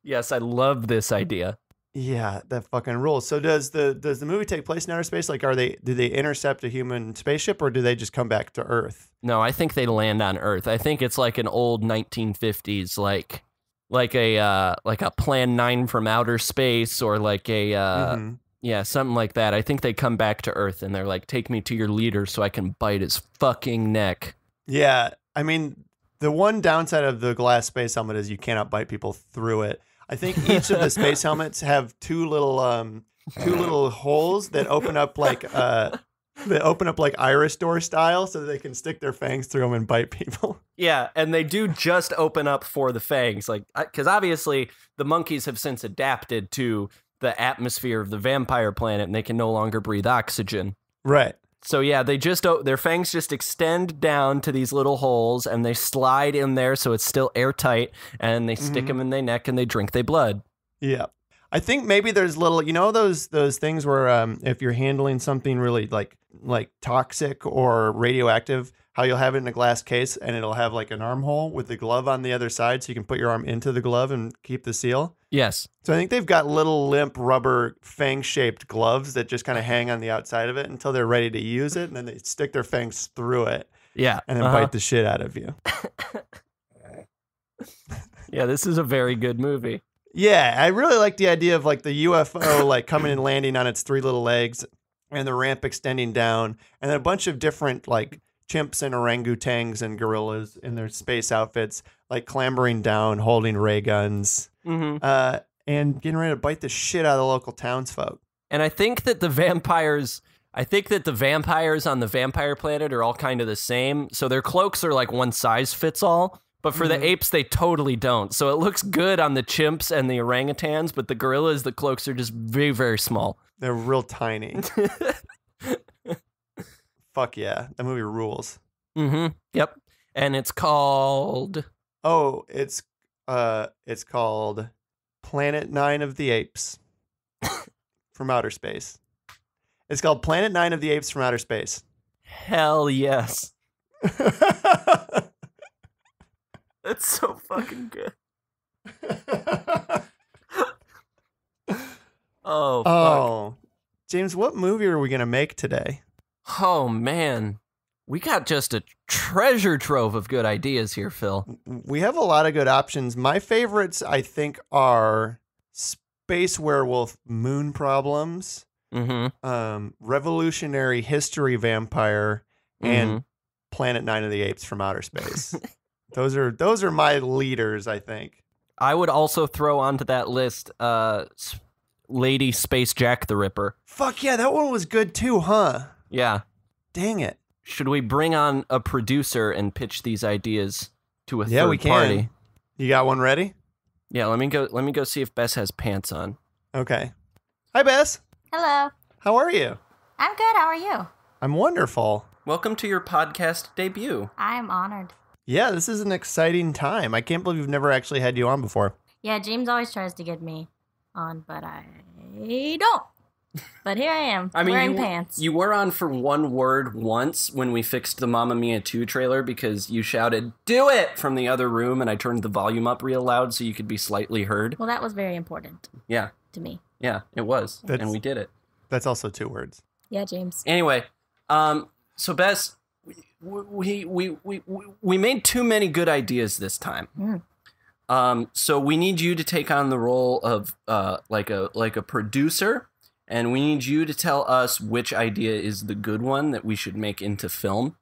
Yes, I love this idea. Yeah, that fucking rules. So does the movie take place in outer space? Like, do they intercept a human spaceship or do they just come back to Earth? No, I think they land on Earth. I think it's like an old 1950s, like a Plan 9 from outer space, or like a yeah, something like that. I think they come back to Earth and they're like, take me to your leader so I can bite his fucking neck. Yeah, I mean, the one downside of the glass space helmet is you cannot bite people through it. I think each of the space helmets have two little holes that open up like iris door style, so that they can stick their fangs through them and bite people. Yeah, and they do just open up for the fangs, like, because obviously the monkeys have since adapted to the atmosphere of the vampire planet, and they can no longer breathe oxygen. Right. So yeah, they just their fangs just extend down to these little holes, and they slide in there, so it's still airtight, and they stick them in their neck, and they drink their blood. Yeah, I think maybe there's little, those things where if you're handling something really like toxic or radioactive, how you'll have it in a glass case, and it'll have like an armhole with the glove on the other side, so you can put your arm into the glove and keep the seal. Yes. So I think they've got little limp rubber fang-shaped gloves that just kind of hang on the outside of it until they're ready to use it, and then they stick their fangs through it. Yeah. And then bite the shit out of you. Yeah, this is a very good movie. Yeah, I really like the idea of like the UFO like coming and landing on its three little legs and the ramp extending down, and then a bunch of different like chimps and orangutans and gorillas in their space outfits like clambering down, holding ray guns. And getting ready to bite the shit out of the local townsfolk. And I think that the vampires on the vampire planet are all kind of the same. So their cloaks are like one size fits all. But for the apes, they totally don't. So it looks good on the chimps and the orangutans, but the gorillas, the cloaks are just very, very small. They're real tiny. Fuck yeah. That movie rules. Yep. And it's called... Oh, it's called... Planet 9 of the Apes from outer space. It's called Planet 9 of the Apes from outer space. Hell yes. That's so fucking good. Fuck. James, what movie are we going to make today? Oh, man. We got just a treasure trove of good ideas here, Phil. We have a lot of good options. My favorites, I think, are Space Werewolf Moon Problems, Revolutionary History Vampire, and Planet 9 of the Apes from Outer Space. Those are my leaders, I think. I would also throw onto that list Lady Space Jack the Ripper. Fuck yeah, that one was good too, huh? Yeah. Dang it. Should we bring on a producer and pitch these ideas to a third party? You got one ready? Yeah, let me go see if Bess has pants on. Okay. Hi, Bess. Hello. How are you? I'm good. How are you? I'm wonderful. Welcome to your podcast debut. I'm honored. Yeah, this is an exciting time. I can't believe we've never actually had you on before. Yeah, James always tries to get me on, but I don't. But here I am, wearing pants. You were on for one word once when we fixed the Mamma Mia 2 trailer because you shouted, "Do it!" from the other room, and I turned the volume up real loud so you could be slightly heard. Well, that was very important. Yeah. To me. Yeah, it was. And we did it. That's also 2 words. Yeah, James. Anyway, so Bess, we made too many good ideas this time. So we need you to take on the role of like a producer. And we need you to tell us which idea is the good one that we should make into film.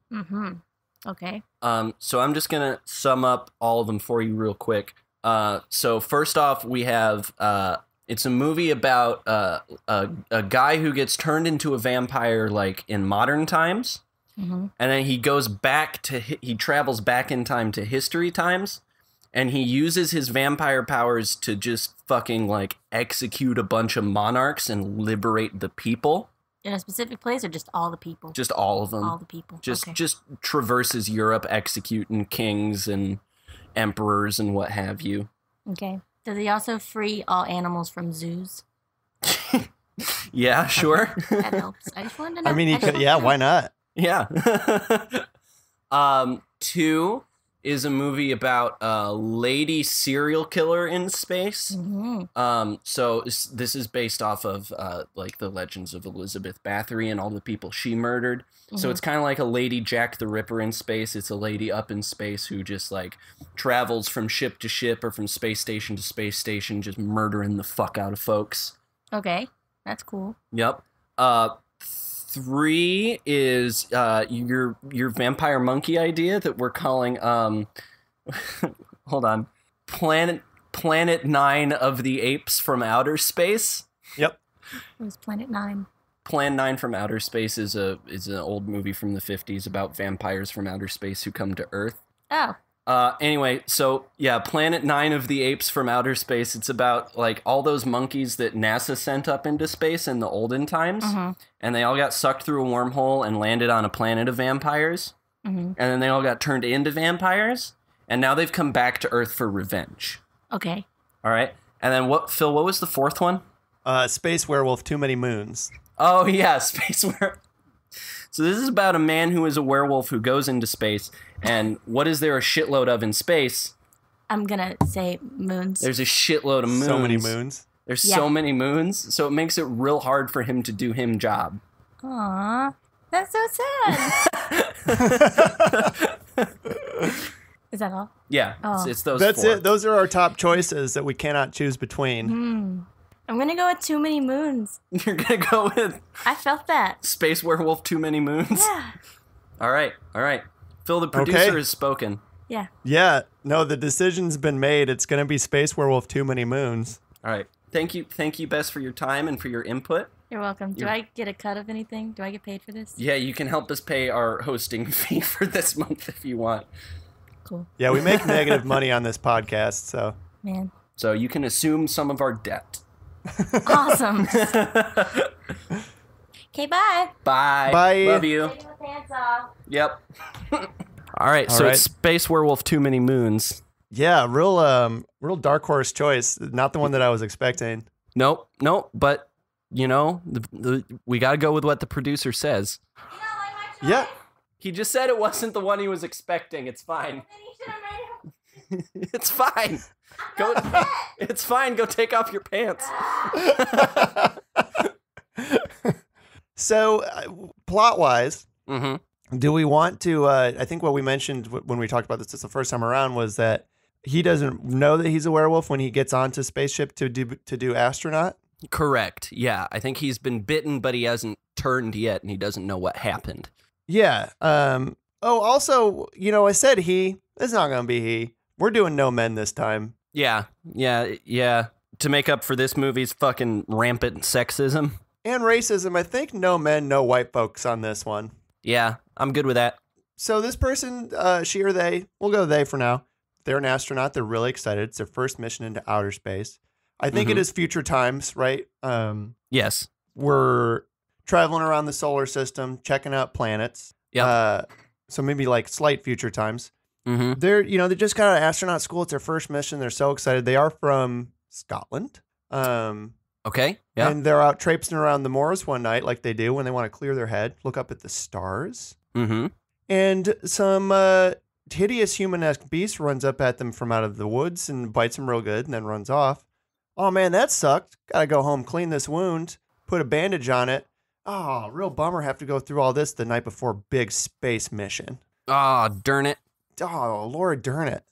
Okay. So I'm just going to sum up all of them for you real quick. So first off, we have, it's a movie about a guy who gets turned into a vampire like in modern times. And then he goes back he travels back in time to history times. And he uses his vampire powers to just fucking like execute a bunch of monarchs and liberate the people. in a specific place or just all the people? Just all of them. All the people. Just traverses Europe, executing kings and emperors and what have you. Okay. Does he also free all animals from zoos? Yeah, sure. Okay. That helps. I just wanted to know. I mean, he could. Yeah, why not? Yeah. 2 is a movie about a lady serial killer in space. Mm-hmm. So this is based off of like the legends of Elizabeth Bathory and all the people she murdered. Mm-hmm. So it's kind of like a lady Jack the Ripper in space. It's a lady up in space who just like travels from ship to ship or from space station to space station, just murdering the fuck out of folks. Okay, that's cool. Yep. 3 is your vampire monkey idea that we're calling hold on, Planet 9 of the Apes from Outer Space. Yep. It was Planet 9. Plan 9 from Outer Space is an old movie from the 50s about vampires from outer space who come to Earth. Oh. Anyway, so yeah, Planet 9 of the Apes from Outer Space. It's about like all those monkeys that NASA sent up into space in the olden times, and they all got sucked through a wormhole and landed on a planet of vampires, and then they all got turned into vampires, and now they've come back to Earth for revenge. Okay. All right, and then Phil? What was the 4th one? Space Werewolf, Too Many Moons. Oh yeah, Space Werewolf. So this is about a man who is a werewolf who goes into space, and what is there a shitload of in space? I'm gonna say moons. There's a shitload of moons. So many moons. There's so many moons, so it makes it real hard for him to do him job. Aww, that's so sad. Is that all? Yeah, it's those That's 4. it. Those are our top choices that we cannot choose between. I'm gonna go with Too Many Moons. You're gonna go with... I felt that. Space Werewolf, Too Many Moons? Yeah. All right. Phil, the producer, has spoken. Yeah. Yeah. No, the decision's been made. It's going to be Space Werewolf, Too Many Moons. All right. Thank you, Bess, for your time and for your input. You're welcome. Do I get a cut of anything? Do I get paid for this? Yeah, you can help us pay our hosting fee for this month if you want. Cool. Yeah, we make negative money on this podcast, so. Man. So you can assume some of our debt. Awesome. Okay, bye. Bye. Bye. Love you. Taking my pants off. Yep. All right, so it's Space Werewolf, Too Many Moons. Yeah, real dark horse choice. Not the one that I was expecting. Nope, but, you know, we got to go with what the producer says. You don't like my choice? Yeah. He just said it wasn't the one he was expecting. It's fine. Then you should have made it. It's fine. Go. It's fine. Go take off your pants. So, plot-wise, Mm-hmm. do we want to? I think what we mentioned when we talked about this the first time around was that he doesn't know that he's a werewolf when he gets onto spaceship to do astronaut. Correct. Yeah, I think he's been bitten, but he hasn't turned yet, and he doesn't know what happened. Yeah. Oh, also, you know, I said he. It's not going to be he. We're doing no men this time. Yeah. To make up for this movie's fucking rampant sexism. And racism. I think no men, no white folks on this one. Yeah, I'm good with that. So this person, she or they, we'll go they for now. They're an astronaut. They're really excited. It's their first mission into outer space. I think it is future times, right? Yes. We're traveling around the solar system, checking out planets. Yep. So maybe like slight future times. Mm-hmm. They just got out of astronaut school. It's their first mission. They're so excited. They are from Scotland. Okay. Yeah. And they're out traipsing around the moors one night like they do when they want to clear their head, look up at the stars. Mm-hmm. And some hideous human-esque beast runs up at them from out of the woods and bites them real good and then runs off. Oh, man, that sucked. Gotta go home, clean this wound, put a bandage on it. Oh, real bummer have to go through all this the night before big space mission. Oh, darn it. Oh, Lord, darn it.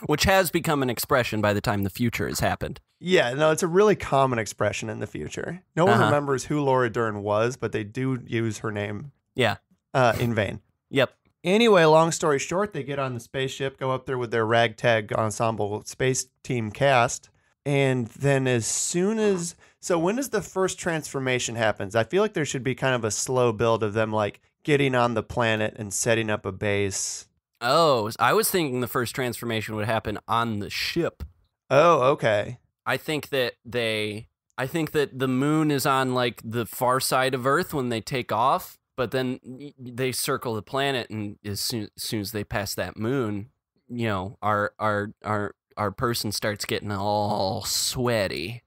Which has become an expression by the time the future has happened. Yeah, no, it's a really common expression in the future. No one remembers who Laura Dern was, but they do use her name in vain. Yep. Anyway, long story short, they get on the spaceship, go up there with their ragtag ensemble space team cast, and then as soon as... So when does the first transformation happens? I feel like there should be kind of a slow build of them like getting on the planet and setting up a base. Oh, I was thinking the first transformation would happen on the ship. Oh, okay. I think that they I think that the moon is on like the far side of Earth when they take off, but then they circle the planet, and as soon as they pass that moon, you know, our person starts getting all sweaty,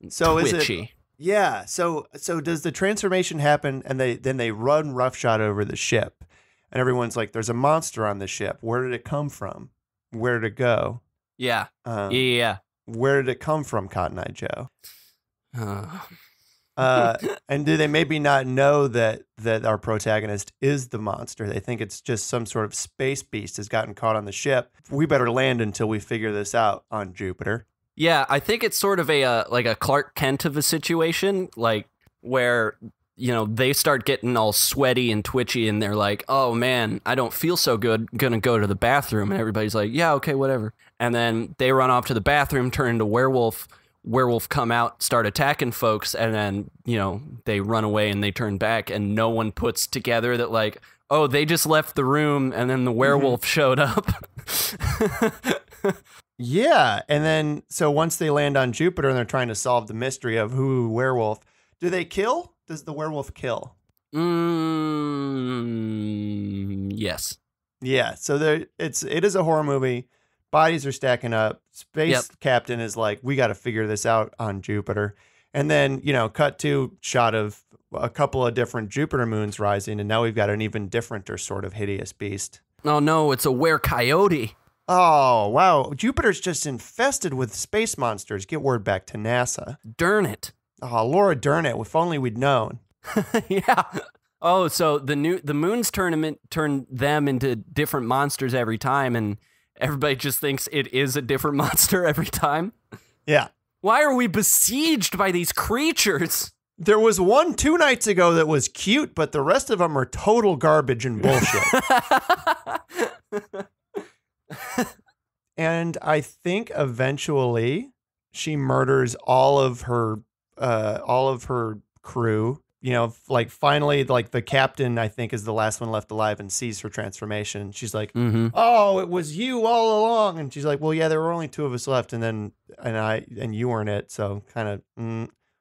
so twitchy. Is it? Yeah. So does the transformation happen, and then they run roughshod over the ship, and everyone's like, "There's a monster on the ship. Where did it come from? Where did it go?" Yeah. Yeah. Where did it come from, Cotton Eye Joe? And do they maybe not know that our protagonist is the monster? They think it's just some sort of space beast has gotten caught on the ship. We better land until we figure this out on Jupiter. Yeah, I think it's sort of a like a Clark Kent of a situation, like where, you know, they start getting all sweaty and twitchy, and they're like, "Oh man, I don't feel so good. Gonna go to the bathroom." And everybody's like, "Yeah, okay, whatever." And then they run off to the bathroom, turn into werewolf. Werewolf come out, start attacking folks, and then, you know, they run away and they turn back, and no one puts together that, like, oh, they just left the room and then the werewolf showed up. Yeah, and then so once they land on Jupiter and they're trying to solve the mystery of who werewolf, do they kill? Does the werewolf kill? Yes. Yeah, so it is a horror movie. Bodies are stacking up. Space Captain is like, we got to figure this out on Jupiter. And then, you know, cut to shot of a couple of different Jupiter moons rising, and now we've got an even differenter sort of hideous beast. Oh no, it's a were-coyote. Oh, wow. Jupiter's just infested with space monsters. Get word back to NASA. Darn it. Oh, Laura, darn it. If only we'd known. Yeah. Oh, so the Moons tournament turned them into different monsters every time, and everybody just thinks it is a different monster every time. Yeah. Why are we besieged by these creatures? There was one 2 nights ago that was cute, but the rest of them are total garbage and bullshit. And I think eventually she murders all of her crew. You know, like finally, like the captain, I think, is the last one left alive and sees her transformation. She's like, "Oh, it was you all along." And she's like, "Well, yeah, there were only 2 of us left, and you weren't it. So kind of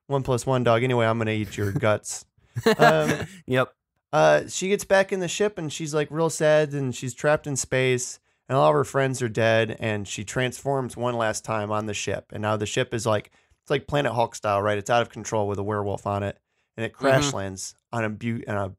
1 + 1, dog. Anyway, I'm gonna eat your guts." Yep. She gets back in the ship and she's like real sad, and she's trapped in space, and all of her friends are dead. And she transforms one last time on the ship, and now the ship is like, it's like Planet Hulk style, right? It's out of control with a werewolf on it. And it crash lands on a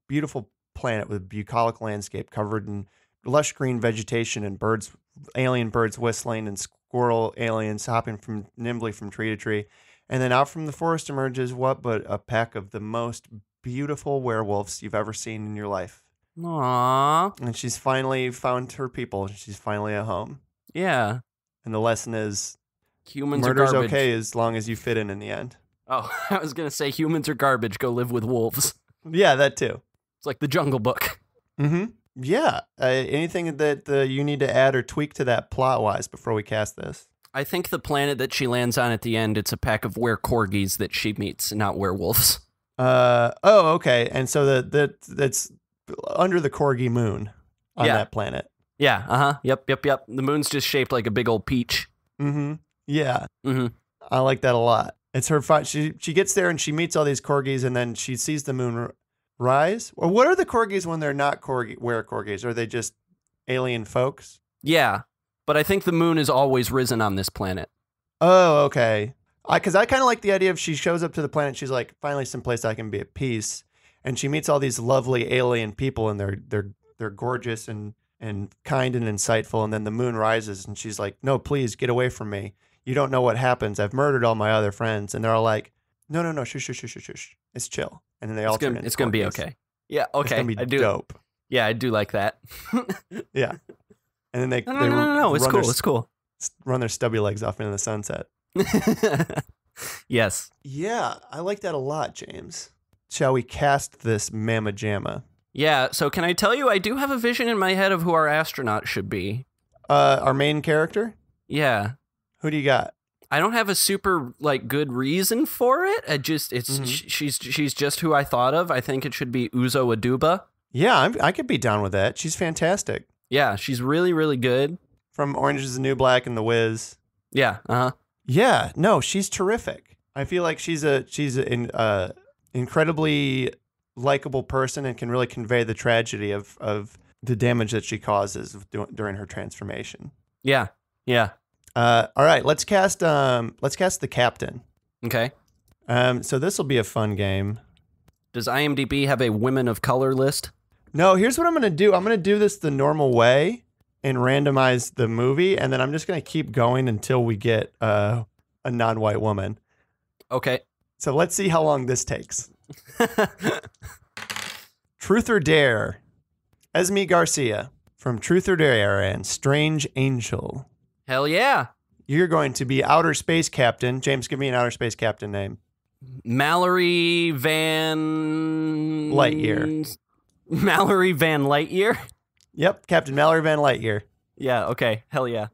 beautiful planet with a bucolic landscape covered in lush green vegetation and birds, alien birds whistling, and squirrel aliens hopping nimbly from tree to tree. And then out from the forest emerges what but a pack of the most beautiful werewolves you've ever seen in your life. Aww. And she's finally found her people. She's finally at home. Yeah. And the lesson is, humans murder's are garbage. okay as long as you fit in the end. Oh, I was going to say humans are garbage. Go live with wolves. Yeah, that too. It's like the Jungle Book. Mm-hmm. Yeah. Anything that you need to add or tweak to that plot-wise before we cast this? I think the planet that she lands on at the end, it's a pack of were-corgis that she meets, not werewolves. Okay. And so that's under the Corgi moon on that planet. Yeah. Uh-huh. Yep. The moon's just shaped like a big old peach. Mm-hmm. Yeah. Mm-hmm. I like that a lot. It's her fight. She gets there and she meets all these corgis, and then she sees the moon rise. Or what are the corgis when they're not corgis? Are they just alien folks? Yeah, but I think the moon is always risen on this planet. Oh, okay. Because I kind of like the idea of she shows up to the planet. She's like, finally, someplace I can be at peace. And she meets all these lovely alien people, and they're gorgeous and kind and insightful. And then the moon rises, and she's like, "No, please get away from me. You don't know what happens. I've murdered all my other friends." And they're all like, no, shush. It's chill. And then they all turn into It's going to be okay. Yeah, okay. It's going to be dope. Yeah, I do like that. Yeah. And then they No, it's cool. It's cool. Run their stubby legs off into the sunset. Yes. Yeah, I like that a lot, James. Shall we cast this mamma jamma? Yeah, so can I tell you, I do have a vision in my head of who our astronaut should be. Our main character? Yeah. Who do you got? I don't have a super good reason for it. She's just who I thought of. I think it should be Uzo Aduba. Yeah, I could be down with that. She's fantastic. Yeah, she's really, really good. From Orange is the New Black and The Wiz. Yeah, uh-huh. Yeah, no, she's terrific. I feel like she's an incredibly likable person and can really convey the tragedy of the damage that she causes during her transformation. Yeah. Yeah. All right, let's cast the captain. Okay. So this will be a fun game. Does IMDb have a women of color list? No, here's what I'm going to do. I'm going to do this the normal way and randomize the movie, and then I'm just going to keep going until we get a non-white woman. Okay. So let's see how long this takes. Truth or Dare. Esme Garcia from Truth or Dare and Strange Angel. Hell yeah. You're going to be outer space captain. James, give me an outer space captain name. Mallory Van... Lightyear. Mallory Van Lightyear? Yep, Captain Mallory Van Lightyear. Yeah, okay. Hell yeah.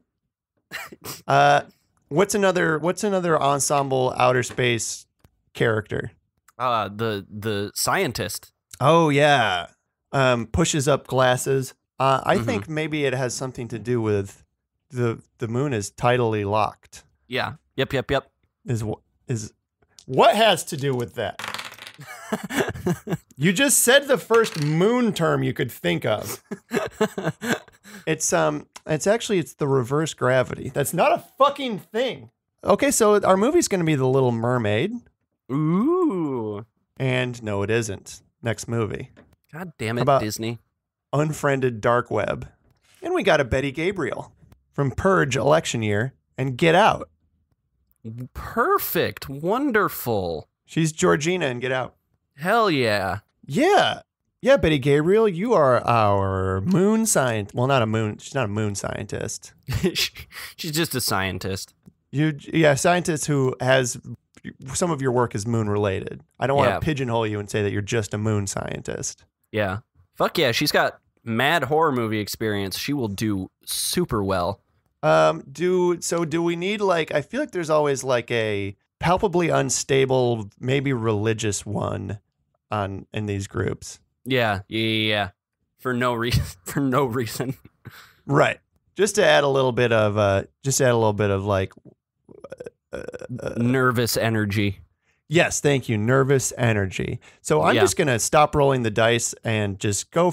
What's another ensemble outer space character? The scientist. Oh yeah. Pushes up glasses. I think maybe it has something to do with the moon is tidally locked. Yeah. Yep. Is what has to do with that? You just said the first moon term you could think of. It's the reverse gravity. That's not a fucking thing. Okay, so our movie's going to be The Little Mermaid. Ooh. And no, it isn't. Next movie. God damn it, Disney. Unfriended Dark Web. And we got a Betty Gabriel from Purge election year and Get Out. Perfect. Wonderful. She's Georgina in Get Out. Hell yeah. Yeah. Yeah, Betty Gabriel, you are our moon scientist. Well, she's not a moon scientist. She's just a scientist. Scientist who has some of your work is moon related. I don't want to pigeonhole you and say that you're just a moon scientist. Yeah. Fuck yeah, she's got mad horror movie experience. She will do super well. Do we need I feel like there's always a palpably unstable, maybe religious one in these groups. Yeah. For no reason. Right. Just to add a little bit of nervous energy. Yes, thank you. Nervous energy. So I'm just going to stop rolling the dice and just go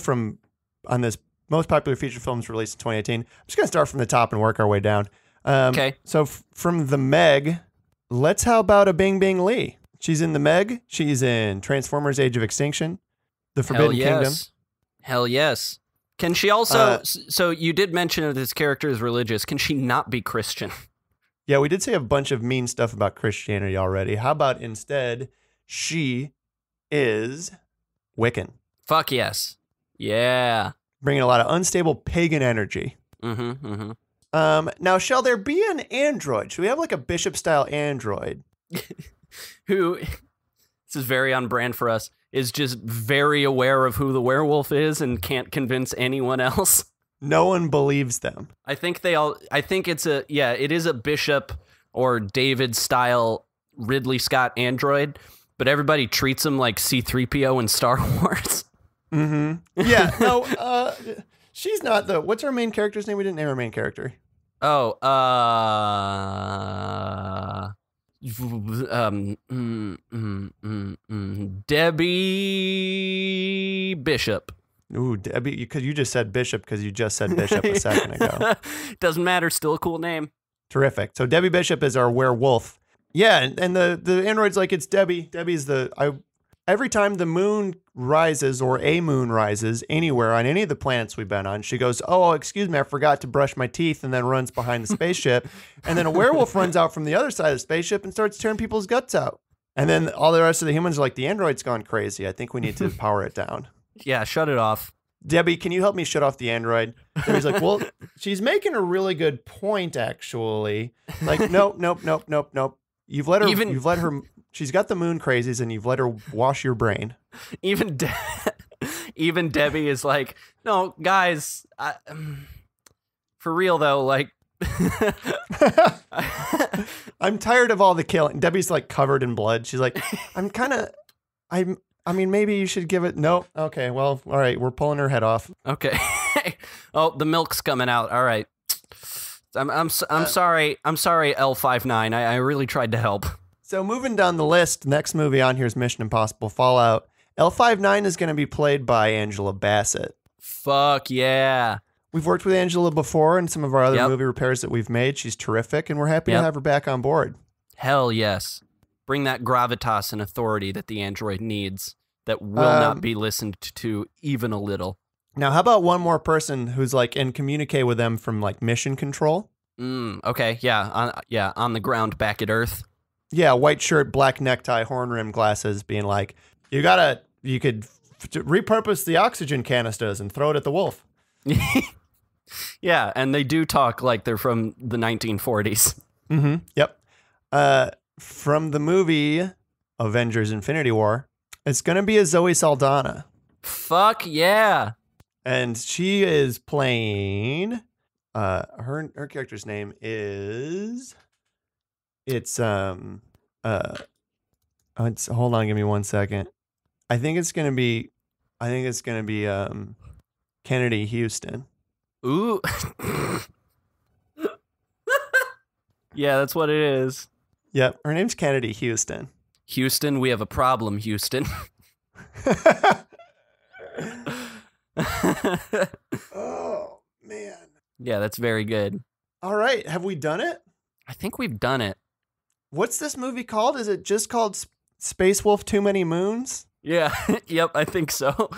on this most popular feature films released in 2018. I'm just going to start from the top and work our way down. Okay. So from the Meg, how about a Bing Bing Lee? She's in the Meg. She's in Transformers: Age of Extinction, The Forbidden Kingdom. Hell yes. Can she also, so you did mention that this character is religious. Can she not be Christian? Yeah, we did say a bunch of mean stuff about Christianity already. How about instead she is Wiccan? Fuck yes. Yeah. Bringing a lot of unstable pagan energy. Now, shall there be an android? Should we have a bishop-style android? Who, this is very on brand for us, is just very aware of who the werewolf is and can't convince anyone else. No one believes them. I think it is a Bishop or David style Ridley Scott android, but everybody treats him like C-3PO in Star Wars. Yeah, no, she's not what's our main character's name? We didn't name our main character. Oh, Debbie Bishop. Ooh, Debbie, because you just said Bishop because you just said Bishop a second ago. Doesn't matter, still a cool name. Terrific. So Debbie Bishop is our werewolf. Yeah, and the android's it's Debbie. Debbie's every time the moon rises or a moon rises anywhere on any of the planets we've been on, she goes, "Oh, excuse me, I forgot to brush my teeth," and then runs behind the spaceship. And then a werewolf runs out from the other side of the spaceship and starts tearing people's guts out. And then all the rest of the humans are like, "The android's gone crazy. I think we need to power it down." Yeah, shut it off. Debbie, can you help me shut off the android? Debbie's like, well, she's making a really good point, actually. Nope. You've let her. She's got the moon crazies, and you've let her wash your brain. Even Debbie is like, no, guys, for real though, I'm tired of all the killing. Debbie's covered in blood. She's like, I mean, maybe you should give it. No. Okay. Well, all right. We're pulling her head off. Okay. Oh, the milk's coming out. All right. I'm sorry. I'm sorry, L59. I really tried to help. So moving down the list, next movie on here is Mission Impossible Fallout. L59 is going to be played by Angela Bassett. Fuck yeah. We've worked with Angela before in some of our other movie repairs that we've made. She's terrific, and we're happy to have her back on board. Hell yes. Bring that gravitas and authority that the android needs that will not be listened to even a little. Now, how about one more person who's like, and communicate with them from like mission control? Okay, yeah, on the ground back at Earth. Yeah, white shirt, black necktie, horn rim glasses, being like, you could repurpose the oxygen canisters and throw it at the wolf. Yeah, and they do talk like they're from the 1940s. Mm-hmm. Yep. From the movie Avengers: Infinity War, it's gonna be a Zoe Saldana. Fuck yeah! And she is playing. Her character's name is. It's hold on, give me 1 second. I think it's gonna be Kennedy Houston. Ooh. Yeah, that's what it is. Yep, her name's Kennedy Houston. Houston, we have a problem, Houston. Oh, man. Yeah, that's very good. All right, have we done it? I think we've done it. What's this movie called? Is it just called Space Wolf Too Many Moons? Yeah, yep, I think so.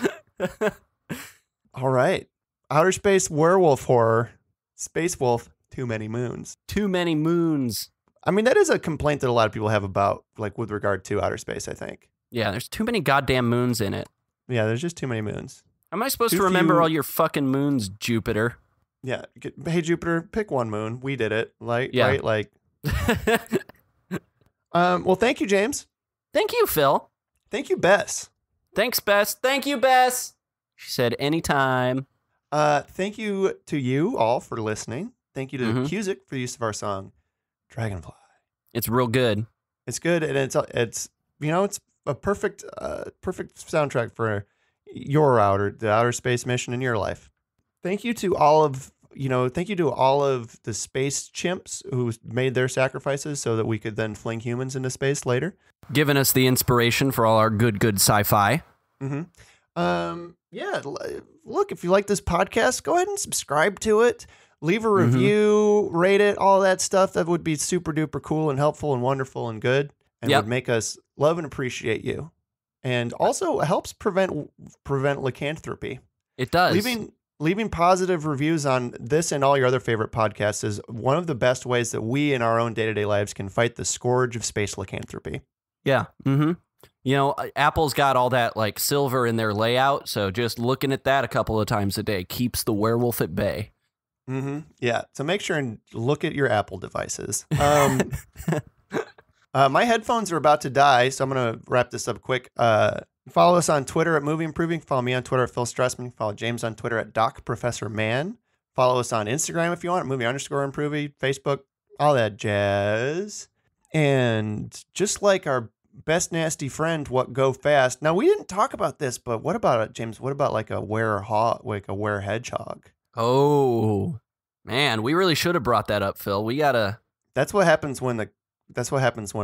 All right. Outer Space Werewolf Horror, Space Wolf Too Many Moons. Too many moons. I mean, that is a complaint that a lot of people have about, like, with regard to outer space, I think. Yeah, there's too many goddamn moons in it. Yeah, there's just too many moons. Am I supposed to remember all your fucking moons, Jupiter? Yeah. Hey, Jupiter, pick one moon. We did it. Right? Like. Well, thank you, James. Thank you, Phil. Thank you, Bess. Thanks, Bess. Thank you, Bess. She said anytime. Thank you to you all for listening. Thank you to Cusick for the use of our song, Dragonfly. It's real good. It's good, and it's it's a perfect soundtrack for the outer space mission in your life. Thank you to all of the space chimps who made their sacrifices so that we could then fling humans into space later. Giving us the inspiration for all our good sci-fi. Mm-hmm. Yeah, look, if you like this podcast, go ahead and subscribe to it. Leave a review, rate it, all that stuff. That would be super duper cool and helpful and wonderful and good, and would make us love and appreciate you. And also helps prevent lycanthropy. It does. Leaving positive reviews on this and all your other favorite podcasts is one of the best ways that we in our own day-to-day lives can fight the scourge of space lycanthropy. Yeah. Mm-hmm. You know, Apple's got all that like silver in their layout, so just looking at that a couple of times a day keeps the werewolf at bay. Mm-hmm. Yeah. So make sure and look at your Apple devices. My headphones are about to die, so I'm going to wrap this up quick. Follow us on Twitter at Movie Improving. Follow me on Twitter at Phil Stressman. Follow James on Twitter at DocProfessorMan. Follow us on Instagram if you want, movie_improving, Facebook, all that jazz. And just like our best nasty friend, What Go Fast. Now, we didn't talk about this, but what about it, James? What about like a were hedgehog? Oh, man, we really should have brought that up, Phil. We gotta. That's what happens when a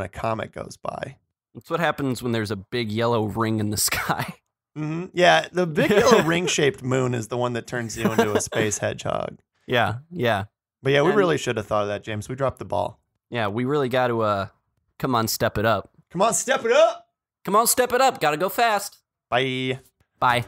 comet goes by. That's what happens when there's a big yellow ring in the sky. Mm-hmm. Yeah, the big yellow ring-shaped moon is the one that turns you into a space hedgehog. Yeah. But yeah, we really should have thought of that, James. We dropped the ball. Yeah, we really got to come on, step it up. Come on, step it up. Come on, step it up. Gotta go fast. Bye. Bye.